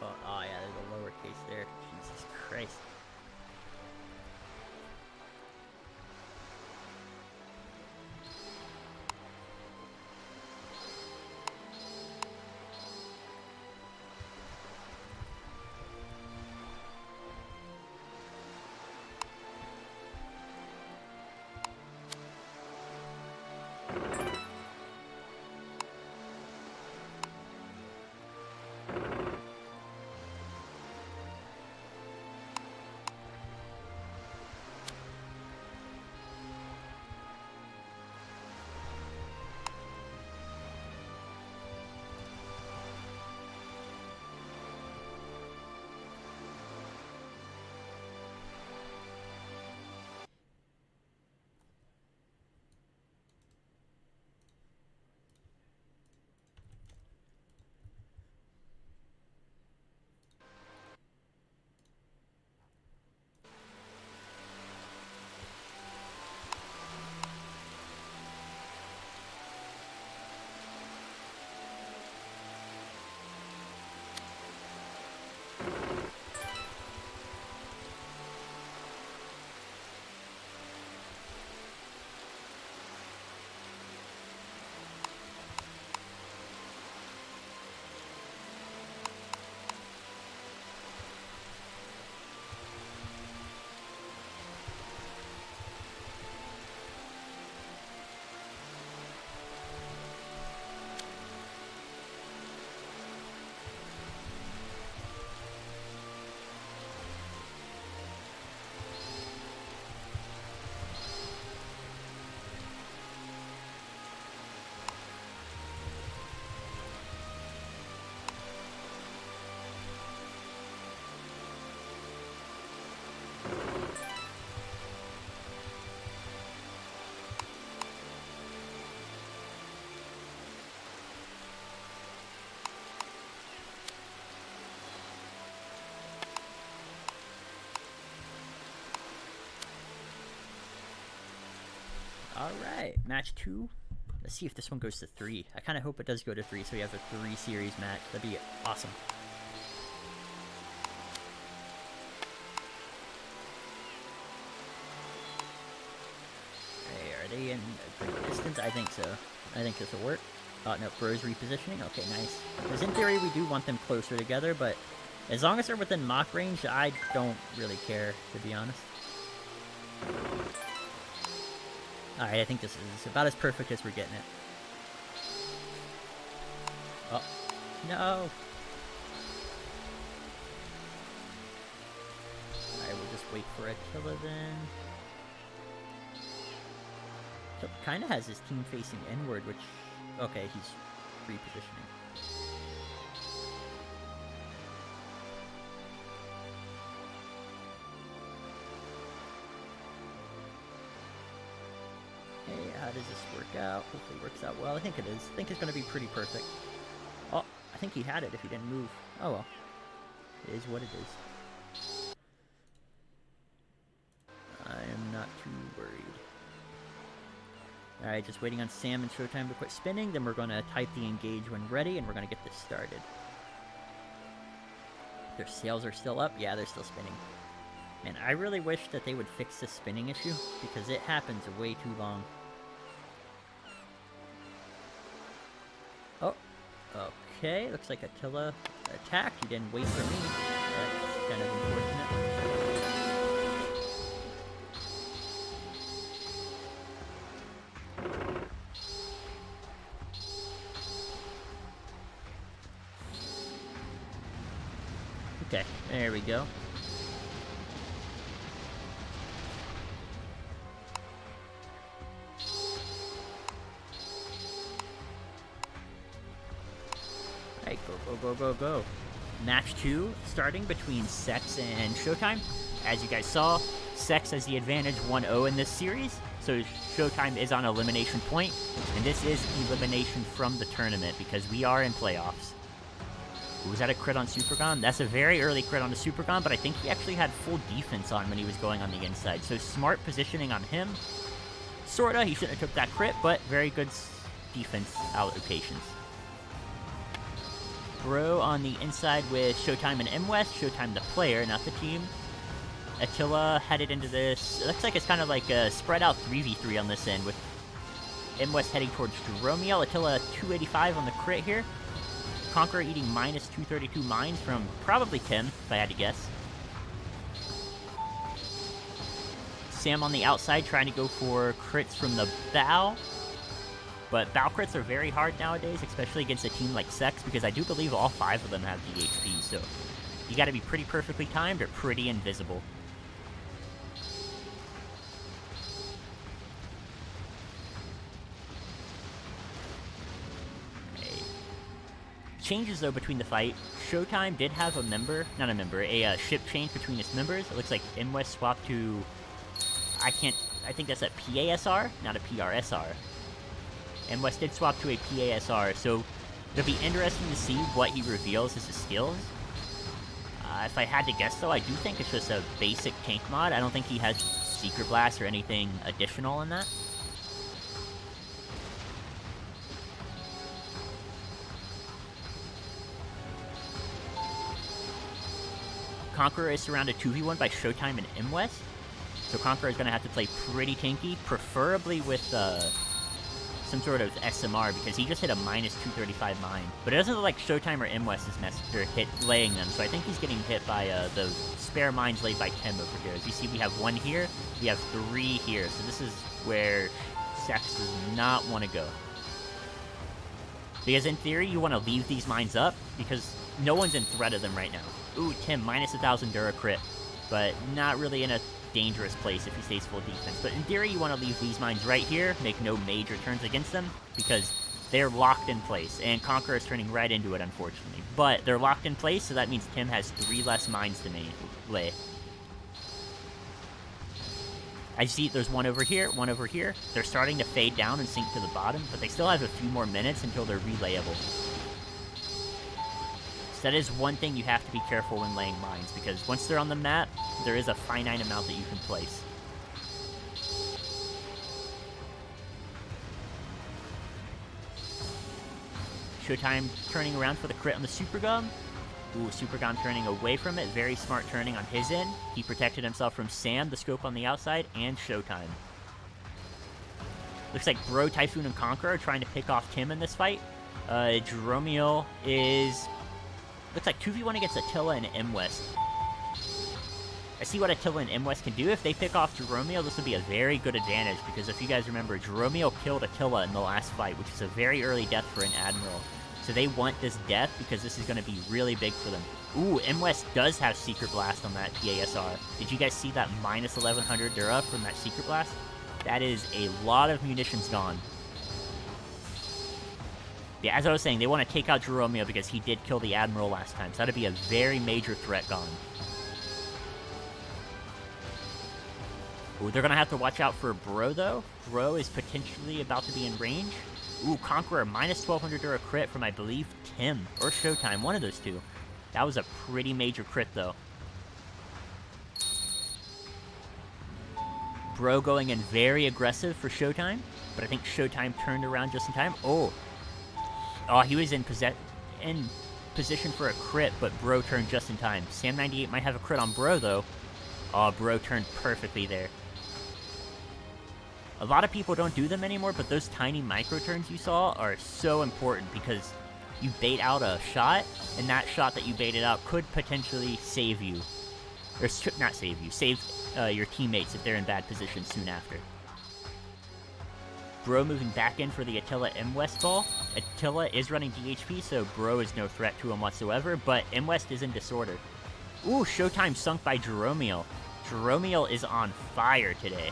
Oh yeah, there's a lowercase there. Jesus Christ. Alright, match 2. Let's see if this one goes to 3. I kind of hope it does go to 3, so we have a 3-series match. That'd be awesome. Hey, are they in a good distance? I think so. I think this will work. Oh, no, Bro's repositioning. Okay, nice. Because in theory, we do want them closer together, but as long as they're within mock range, I don't really care, to be honest. Alright, I think this is about as perfect as we're getting it. Oh, no! Alright, we'll just wait for Attila then. So, kinda has his team facing inward, which... Okay, he's repositioning. Hey, how does this work out? Hopefully it works out well. I think it is. I think it's going to be pretty perfect. Oh, I think he had it if he didn't move. Oh well. It is what it is. I am not too worried. Alright, just waiting on Sam and ShowTime to quit spinning, then we're going to type the engage when ready, and we're going to get this started. Their sails are still up? Yeah, they're still spinning. Man, I really wish that they would fix this spinning issue, because it happens way too long. Oh, okay, looks like Attila attacked. He didn't wait for me. That's kind of unfortunate. Okay, there we go. Alright, go. Match 2 starting between Seks and ShowTime. As you guys saw, Seks has the advantage 1-0 in this series, so ShowTime is on elimination point, and this is elimination from the tournament because we are in playoffs. Was that a crit on Supergon? That's a very early crit on the Supergon, but I think he actually had full defense on when he was going on the inside. So smart positioning on him. Sorta, he shouldn't have took that crit, but very good defense allocations. Bro on the inside with ShowTime and M-West. ShowTime the player, not the team. Attila headed into this. It looks like it's kind of like a spread out 3v3 on this end with M-West heading towards Dromiel. Attila 285 on the crit here. Conqueror eating minus 232 mines from probably Tim, if I had to guess. Sam on the outside trying to go for crits from the bow. But bow crits are very hard nowadays, especially against a team like Seks, because I do believe all 5 of them have DHP, so you gotta be pretty perfectly timed or pretty invisible. Changes though between the fight. ShowTime did have a ship change between its members. It looks like M-West swapped to, I think that's a PASR, not a PRSR. M-West did swap to a PASR, so it'll be interesting to see what he reveals as his skills. If I had to guess though, I do think it's just a basic tank mod. I don't think he has Secret Blast or anything additional in that. Conqueror is surrounded 2v1 by ShowTime and M-West, so Conqueror is going to have to play pretty tanky, preferably with some sort of SMR, because he just hit a minus 235 mine. But it doesn't look like ShowTime or M-West is laying them, so I think he's getting hit by the spare mines laid by Tim over here. As you see, we have 1 here, we have 3 here, so this is where Seks does not want to go. Because in theory, you want to leave these mines up, because no one's in threat of them right now. Ooh, Tim, minus 1,000 Dura crit, but not really in a dangerous place if he stays full defense. But in theory, you want to leave these mines right here, make no major turns against them, because they're locked in place, and Conqueror is turning right into it, unfortunately. But they're locked in place, so that means Tim has 3 less mines to lay. I see there's 1 over here, 1 over here. They're starting to fade down and sink to the bottom, but they still have a few more minutes until they're relayable. So that is one thing you have to be careful when laying mines, because once they're on the map, there is a finite amount that you can place. ShowTime turning around for the crit on the Supergun. Ooh, Supergun turning away from it. Very smart turning on his end. He protected himself from Sam, the scope on the outside, and ShowTime. Looks like Bro, Typhoon, and Conqueror are trying to pick off Tim in this fight. Jeromeo is... looks like 2v1 against Attila and M-West. I see what Attila and M-West can do. If they pick off Jeromeo, this will be a very good advantage, because if you guys remember, Jeromeo killed Attila in the last fight, which is a very early death for an Admiral. So they want this death, because this is going to be really big for them. Ooh, M-West does have Secret Blast on that PASR. Did you guys see that minus 1100 Dura from that Secret Blast? That is a lot of munitions gone. Yeah, as I was saying, they want to take out Jeromeo because he did kill the Admiral last time, so that'd be a very major threat gone. Ooh, they're going to have to watch out for Bro, though. Bro is potentially about to be in range. Ooh, Conqueror, minus 1200 Dura crit from, I believe, Tim or ShowTime, one of those two. That was a pretty major crit, though. Bro going in very aggressive for ShowTime, but I think ShowTime turned around just in time. Oh, he was in position for a crit, but Bro turned just in time. Sam98 might have a crit on Bro, though. Oh, Bro turned perfectly there. A lot of people don't do them anymore, but those tiny micro turns you saw are so important because you bait out a shot, and that shot that you baited out could potentially save you. Or not save you, save your teammates if they're in bad position soon after. Bro moving back in for the Attila M-West ball. Attila is running DHP, so Bro is no threat to him whatsoever, but M-West is in disorder. Ooh, ShowTime sunk by Jeromeo. Jeromeo is on fire today.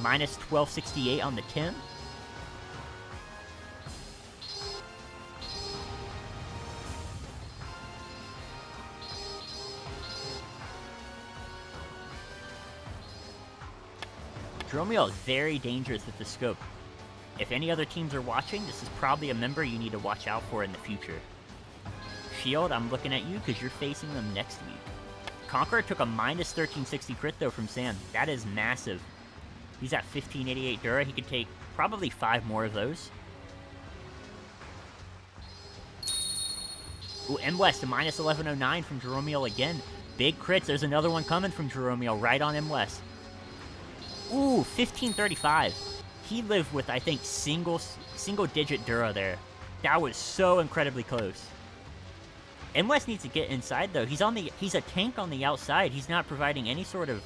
Minus 1268 on the Tim. Jeromeo is very dangerous with the scope. If any other teams are watching, this is probably a member you need to watch out for in the future. Shield, I'm looking at you because you're facing them next week. Conqueror took a minus 1360 crit though from Sam. That is massive. He's at 1588 Dura. He could take probably 5 more of those. Ooh, M-West, a minus 1109 from Jeromeo again. Big crits. There's another one coming from Jeromeo right on M-West. Ooh, 1535. He lived with, I think, single-digit Dura there. That was so incredibly close. M-West needs to get inside, though. He's a tank on the outside. He's not providing any sort of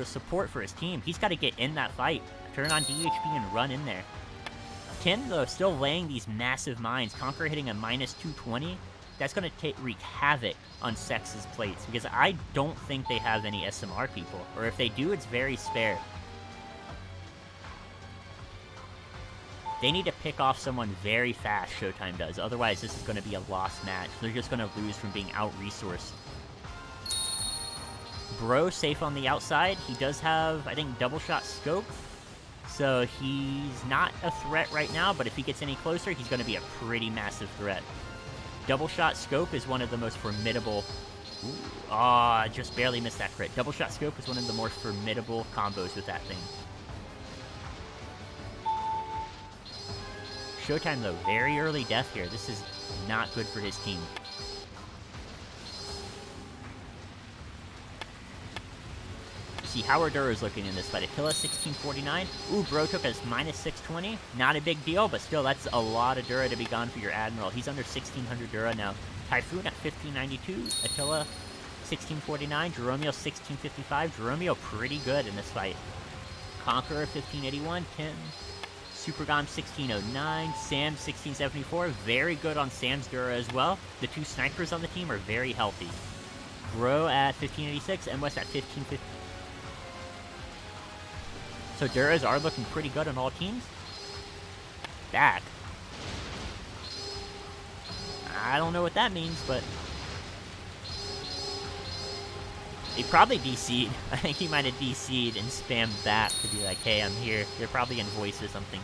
support for his team. He's got to get in that fight, turn on DHP, and run in there. Tim, though, still laying these massive mines. Conqueror hitting a minus 220. That's going to wreak havoc on Seks' plates, because I don't think they have any SMR people. Or if they do, it's very spare. They need to pick off someone very fast, ShowTime does. Otherwise, this is going to be a lost match. They're just going to lose from being out-resourced. Bro safe on the outside. He does have, I think, double shot scope. So he's not a threat right now, but if he gets any closer, he's going to be a pretty massive threat. Double shot scope is one of the most formidable... Ooh, just barely missed that crit. Double shot scope is one of the more formidable combos with that thing. ShowTime, though, very early death here. This is not good for his team. See how our Dura is looking in this fight. Attila 1649. Ooh, Bro took us minus 620. Not a big deal, but still, that's a lot of Dura to be gone for your Admiral. He's under 1600 Dura now. Typhoon at 1592. Attila 1649. Jeromeo 1655. Jeromeo pretty good in this fight. Conqueror 1581. Tim. Supergom 1609. Sam 1674. Very good on Sam's Dura as well. The two snipers on the team are very healthy. Bro at 1586. M-West at 1550. So Duras are looking pretty good on all teams. Back. I don't know what that means, but... He probably DC'd. I think he might have DC'd and spammed back to be like, hey, I'm here. They're probably in voice or something.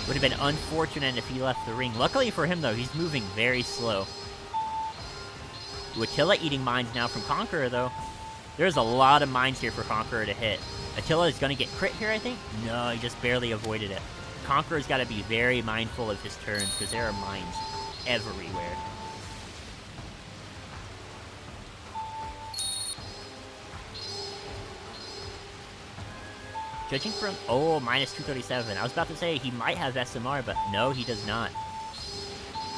Would have been unfortunate if he left the ring. Luckily for him, though, he's moving very slow. Attila eating mines now from Conqueror, though. There's a lot of mines here for Conqueror to hit. Attila is going to get crit here, I think? No, he just barely avoided it. Conqueror's got to be very mindful of his turns, because there are mines everywhere. Judging from... Oh, minus 237. I was about to say he might have SMR, but no, he does not.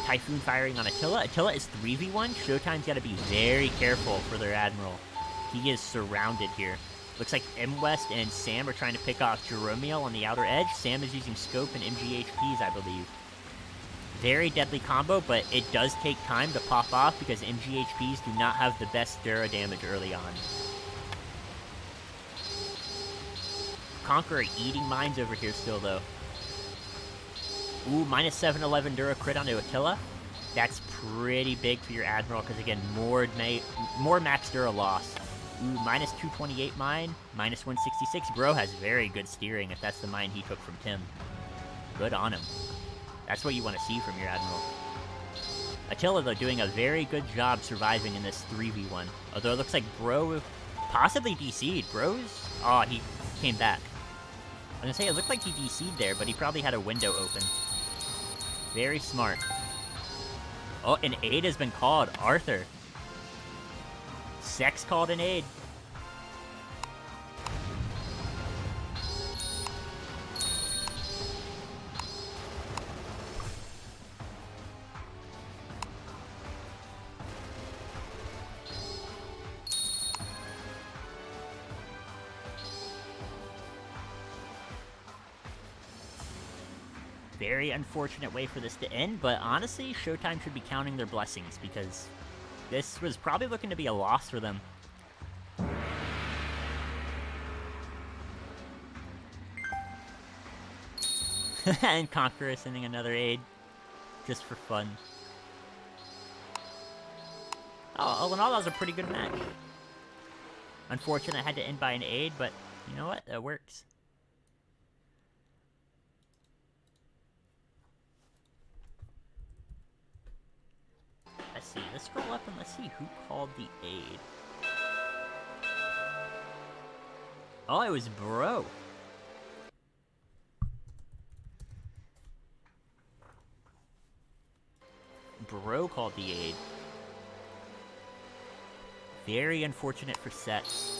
Typhoon firing on Attila. Attila is 3v1. Showtime's got to be very careful for their Admiral. He is surrounded here. Looks like M West and Sam are trying to pick off Jeromiel on the outer edge. Sam is using Scope and MGHPs, I believe. Very deadly combo, but it does take time to pop off because MGHPs do not have the best Dura damage early on. Conqueror eating mines over here still, though. Ooh, minus 711 Dura crit onto Attila. That's pretty big for your Admiral, because again, more max Dura loss. Ooh, minus 228 mine, minus 166. Bro has very good steering if that's the mine he took from Tim. Good on him. That's what you want to see from your Admiral. Attila, though, doing a very good job surviving in this 3v1. Although it looks like Bro possibly DC'd. Bro's... Oh, he came back. I was gonna say, it looked like he DC'd there, but he probably had a window open. Very smart. Oh, an aid has been called. Arthur. Seks called an aid. Very unfortunate way for this to end, but honestly, Showtime should be counting their blessings, because this was probably looking to be a loss for them. And Conqueror sending another aid, just for fun. Oh, all in all, that was a pretty good match. Unfortunate I had to end by an aid, but you know what? That works. Let's see, let's scroll up and let's see who called the aid. Oh, it was Bro. Bro called the aid. Very unfortunate for Seks.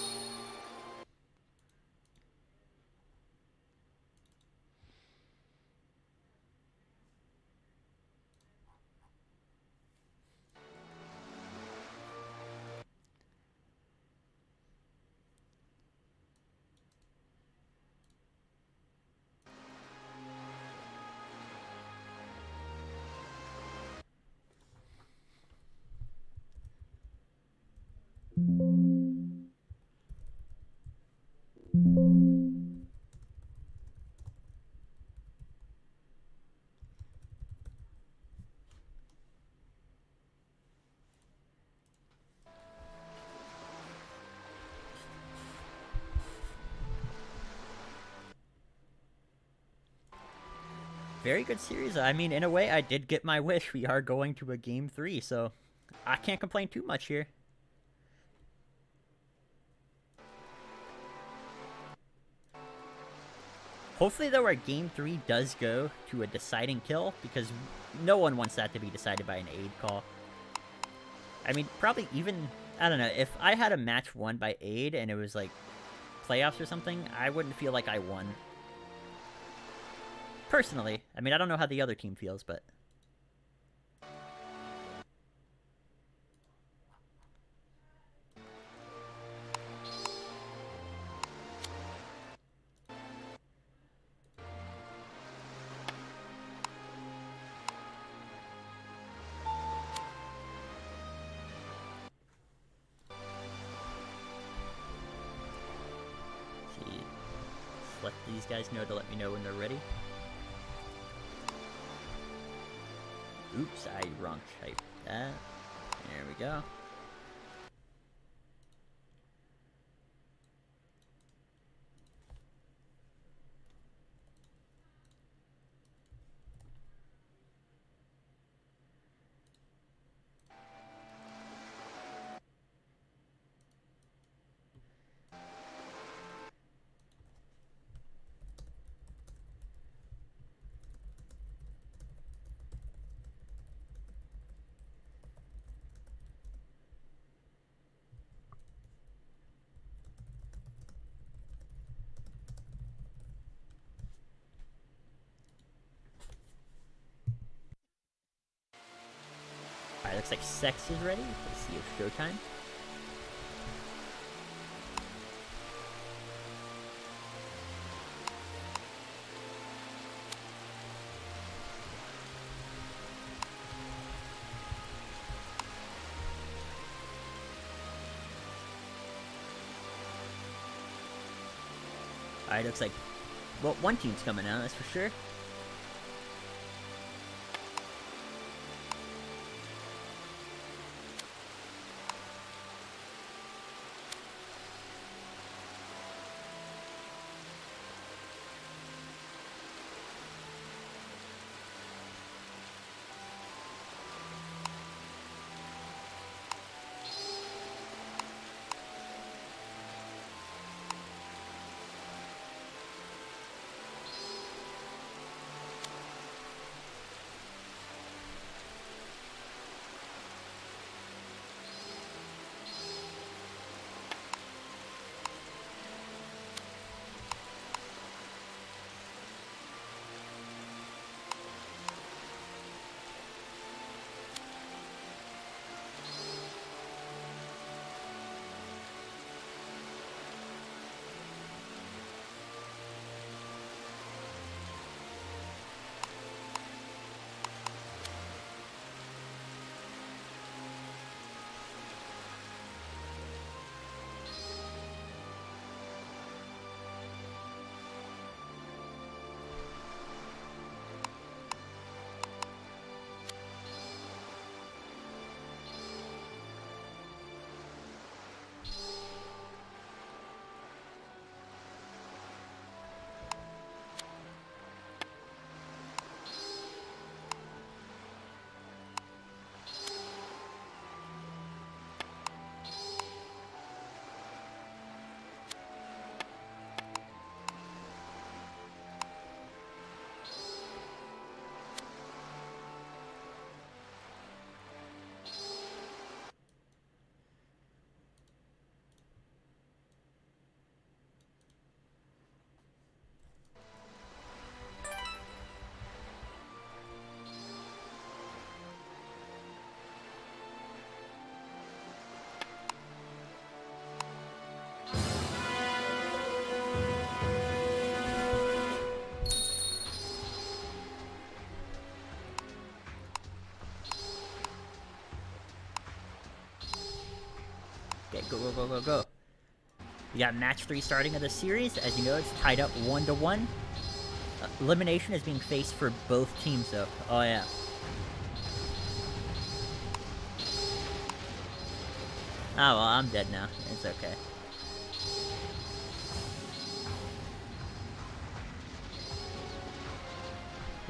Very good series. I mean, in a way, I did get my wish. We are going to a Game 3, so I can't complain too much here. Hopefully, though, our Game 3 does go to a deciding kill, because no one wants that to be decided by an aid call. I mean, probably even, I don't know, if I had a match won by aid and it was like playoffs or something, I wouldn't feel like I won. Personally. I mean, I don't know how the other team feels, but... see. Let's let these guys know to let me know when they're ready. Oops, I wrong typed that. There we go. looks like Seks is ready. Let's see if ShowTime. Alright, looks like, well, one team's coming out, that's for sure. Okay, go, go, go, go, go. We got match 3 starting of the series. As you know, it's tied up 1-1. Elimination is being faced for both teams, though. Oh, yeah. Oh, well, I'm dead now. It's okay.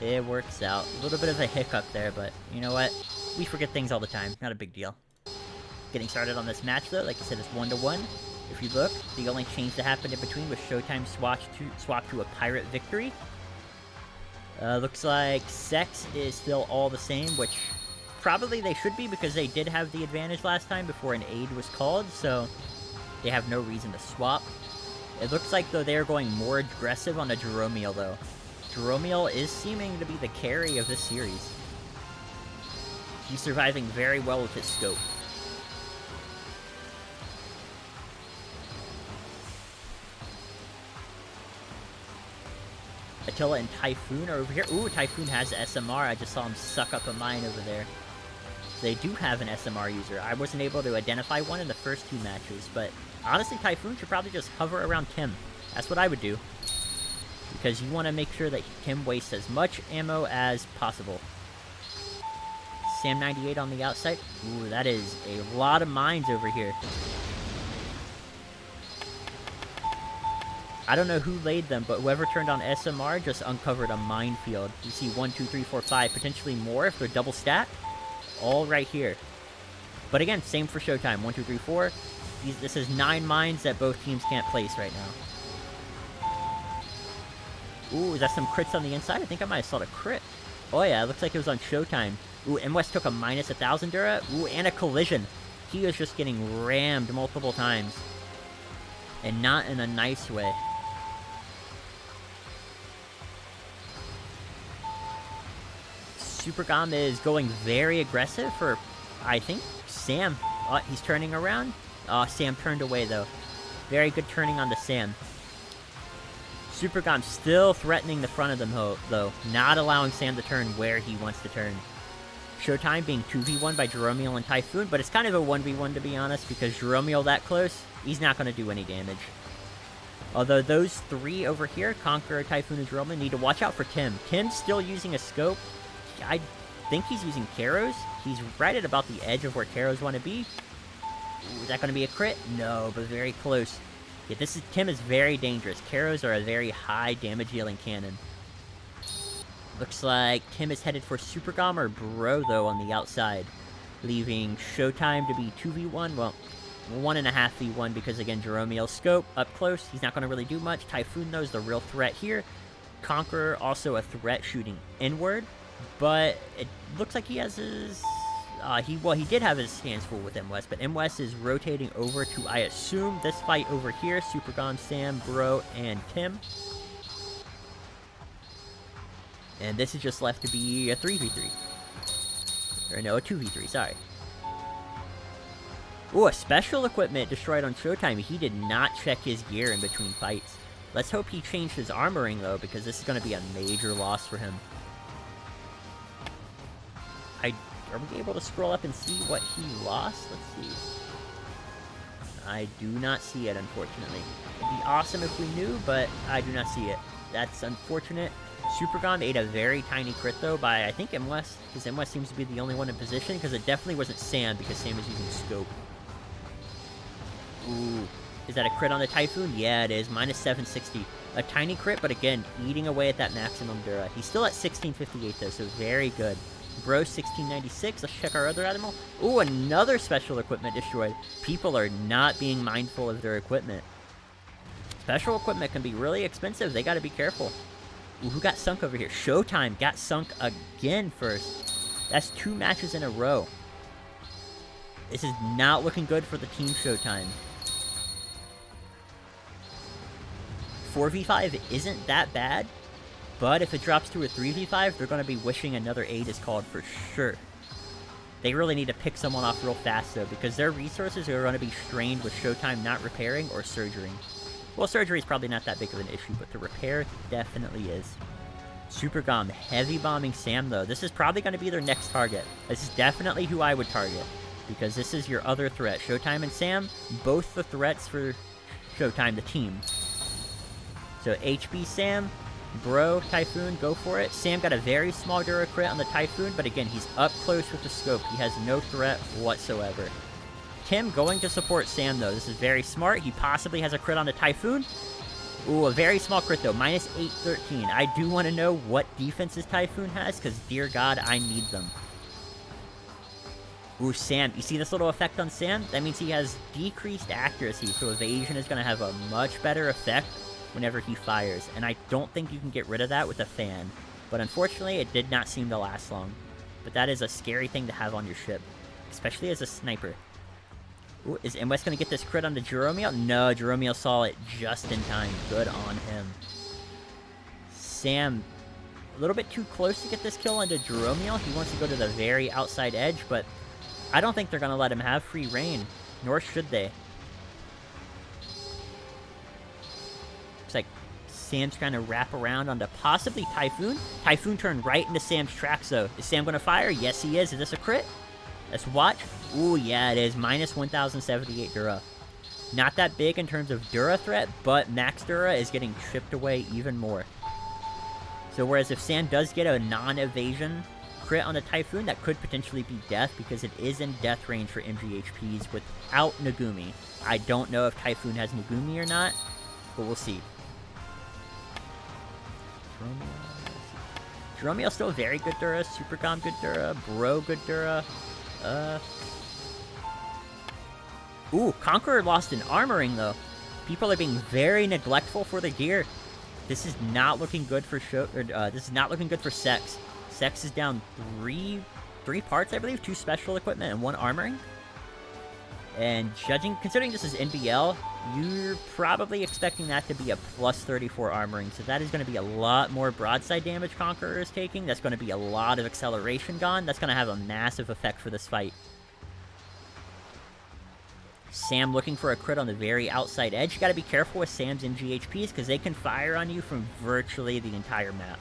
It works out. A little bit of a hiccup there, but you know what? We forget things all the time. Not a big deal. Getting started on this match, though, like I said, it's 1-1. If you look, the only change that happened in between was ShowTime swap to a Pirate victory. Looks like Seks is still all the same, which probably they should be because they did have the advantage last time before an aid was called, so they have no reason to swap. It looks like, though, they're going more aggressive on a Jeromeal, though. Jeromeal is seeming to be the carry of this series. He's surviving very well with his scope. Attila and Typhoon are over here. Ooh, Typhoon has SMR. I just saw him suck up a mine over there. They do have an SMR user. I wasn't able to identify one in the first 2 matches, but honestly, Typhoon should probably just hover around Kim. That's what I would do. Because you want to make sure that Kim wastes as much ammo as possible. Sam 98 on the outside. Ooh, that is a lot of mines over here. I don't know who laid them, but whoever turned on SMR just uncovered a minefield. You see 1, 2, 3, 4, 5, potentially more if they're double stacked. All right here. But again, same for ShowTime. 1, 2, 3, 4. This is 9 mines that both teams can't place right now. Ooh, is that some crits on the inside? I think I might have saw a crit. Oh yeah, it looks like it was on ShowTime. Ooh, MWest took a minus 1,000 Dura. Ooh, and a collision. He was just getting rammed multiple times. And not in a nice way. Super Gom is going very aggressive for I think Sam, he's turning around. Sam turned away, though. Very good turning on the Sam. Super Gom still threatening the front of them, though. Not allowing Sam to turn where he wants to turn. ShowTime being 2v1 by Jeromeal and Typhoon, but it's kind of a 1v1 to be honest, because Jeromeal that close, he's not going to do any damage. Although those three over here, Conqueror, Typhoon, and Jeromeal, need to watch out for Tim. Tim's still using a scope. I think he's using Karos. He's right at about the edge of where Karos want to be. Ooh, is that going to be a crit? No, but very close. Yeah, Tim is very dangerous. Karos are a very high damage dealing cannon. Looks like Tim is headed for Super Gom or Bro, though, on the outside. Leaving ShowTime to be 2v1. Well, 1.5v1 because, again, Jeromeal's scope up close. He's not going to really do much. Typhoon, though, is the real threat here. Conqueror, also a threat shooting inward. But it looks like he has his... he did have his hands full with MWest, but MWest is rotating over to, I assume, this fight over here. Super Gom, Sam, Bro, and Tim. And this is just left to be a 3v3. Or no, a 2v3, sorry. Ooh, a special equipment destroyed on ShowTime. He did not check his gear in between fights. Let's hope he changed his armoring, though, because this is going to be a major loss for him. Are we able to scroll up and see what he lost? Let's see. I do not see it, unfortunately. It'd be awesome if we knew, but I do not see it. That's unfortunate. Super Gom ate a very tiny crit, though, by, I think, MWest. Because MWest seems to be the only one in position, because it definitely wasn't Sam, because Sam is using scope. Ooh. Is that a crit on the Typhoon? Yeah, it is. Minus 760. A tiny crit, but again, eating away at that maximum Dura. He's still at 1658, though, so very good. Bro, 1696. Let's check our other animal. Ooh, another special equipment destroyed. People are not being mindful of their equipment. Special equipment can be really expensive. They gotta be careful. Ooh, who got sunk over here? ShowTime got sunk again first. That's 2 matches in a row. This is not looking good for the team ShowTime. 4v5 isn't that bad. But if it drops to a 3v5, they're going to be wishing another aid is called for sure. They really need to pick someone off real fast, though, because their resources are going to be strained with ShowTime not repairing or surgering. Well, surgery is probably not that big of an issue, but the repair definitely is. Super Gom heavy bombing Sam, though. This is probably going to be their next target. This is definitely who I would target, because this is your other threat. ShowTime and Sam, both the threats for ShowTime, the team. So HB Sam... Bro, Typhoon, go for it. Sam got a very small Dura crit on the Typhoon, but again, he's up close with the scope. He has no threat whatsoever. Tim going to support Sam, though. This is very smart. He possibly has a crit on the Typhoon. Ooh, a very small crit, though. Minus 813. I do want to know what defenses Typhoon has, because, dear God, I need them. Ooh, Sam. You see this little effect on Sam? That means he has decreased accuracy, so evasion is going to have a much better effect whenever he fires, and I don't think you can get rid of that with a fan. But unfortunately, it did not seem to last long. But that is a scary thing to have on your ship, especially as a sniper. Ooh, is MWest going to get this crit on the Jeromeal? No, Jeromeal saw it just in time. Good on him. Sam, a little bit too close to get this kill onto Jeromeal. He wants to go to the very outside edge, but I don't think they're going to let him have free reign, nor should they. Looks like Sam's trying to wrap around onto possibly Typhoon. Typhoon turned right into Sam's tracks, though. Is Sam going to fire? Yes, he is. Is this a crit? Let's watch. Ooh, yeah, it is. Minus 1,078 Dura. Not that big in terms of Dura threat, but max Dura is getting chipped away even more. So whereas if Sam does get a non-evasion crit on the Typhoon, that could potentially be death, because it is in death range for MGHPs without Nagumi. I don't know if Typhoon has Nagumi or not, but we'll see. Jeromeal still very good Dura. Super Gom good Dura. Bro good Dura. Ooh, Conqueror lost an armoring, though. People are being very neglectful for the gear. This is not looking good for this is not looking good for Seks. Seks is down three parts, I believe. 2 special equipment and 1 armoring. And considering this is NBL, you're probably expecting that to be a plus 34 armoring. So that is going to be a lot more broadside damage Conqueror is taking. That's going to be a lot of acceleration gone. That's going to have a massive effect for this fight. Sam looking for a crit on the very outside edge. You gotta be careful with Sam's MGHPs, because they can fire on you from virtually the entire map.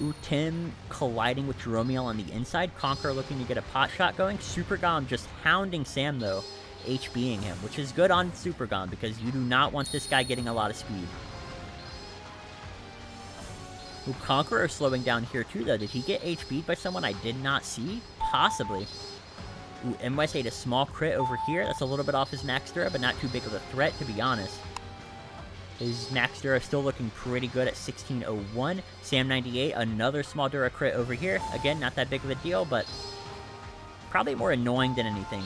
Ooh, Tim colliding with Jeromiel on the inside. Conqueror looking to get a pot shot going. Super Gom just hounding Sam, though, HBing him, which is good on Super Gom, because you do not want this guy getting a lot of speed. Ooh, Conqueror slowing down here, too, though. Did he get HB'd by someone I did not see? Possibly. Ooh, MWest ate a small crit over here. That's a little bit off his max dura, but not too big of a threat, to be honest. His max dura still looking pretty good at 1601. Sam98, another small dura crit over here. Again, not that big of a deal, but probably more annoying than anything.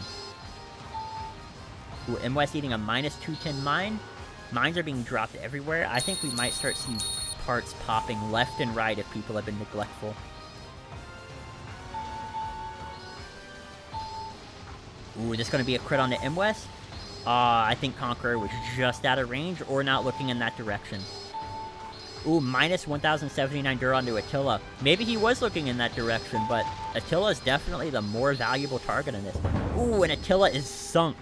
Ooh, MWest eating a minus 210 mine. Mines are being dropped everywhere. I think we might start seeing parts popping left and right if people have been neglectful. Ooh, this going to be a crit on the MWest? I think Conqueror was just out of range or not looking in that direction. Ooh, minus 1079 dura onto Attila. Maybe he was looking in that direction, but Attila is definitely the more valuable target in this. Ooh, and Attila is sunk.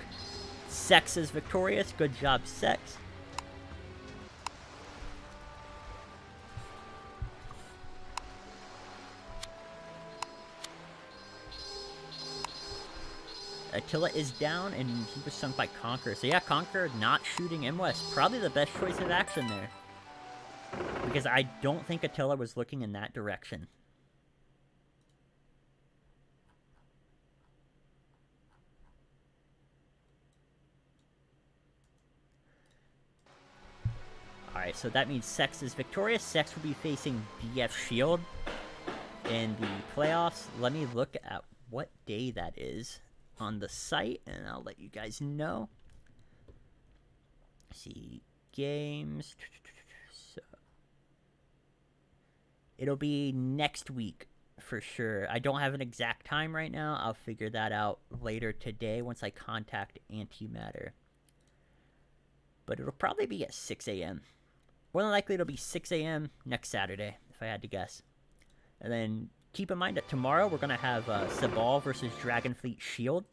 Seks is victorious. Good job, Seks. Attila is down, and he was sunk by Conqueror. So yeah, Conqueror not shooting MWest. Probably the best choice of action there. Because I don't think Attila was looking in that direction. Alright, so that means Seks is victorious. Seks will be facing BF Shield in the playoffs. Let me look at what day that is on the site, and I'll let you guys know. See, games. So it'll be next week for sure. I don't have an exact time right now. I'll figure that out later today once I contact Antimatter. But it'll probably be at 6 a.m. More than likely, it'll be 6 a.m. next Saturday, if I had to guess. And then keep in mind that tomorrow we're going to have Sabal versus Dragonfleet Shield.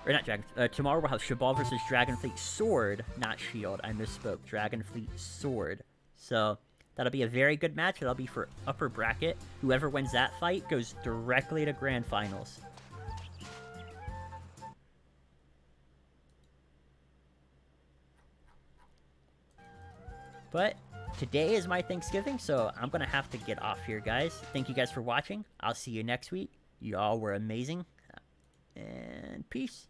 Or not Dragon. Tomorrow we'll have Shabal versus Dragonfleet Sword, not Shield. I misspoke. Dragonfleet Sword. So that'll be a very good match. That'll be for upper bracket. Whoever wins that fight goes directly to Grand Finals. But today is my Thanksgiving, so I'm going to have to get off here, guys. Thank you guys for watching. I'll see you next week. Y'all were amazing. And peace.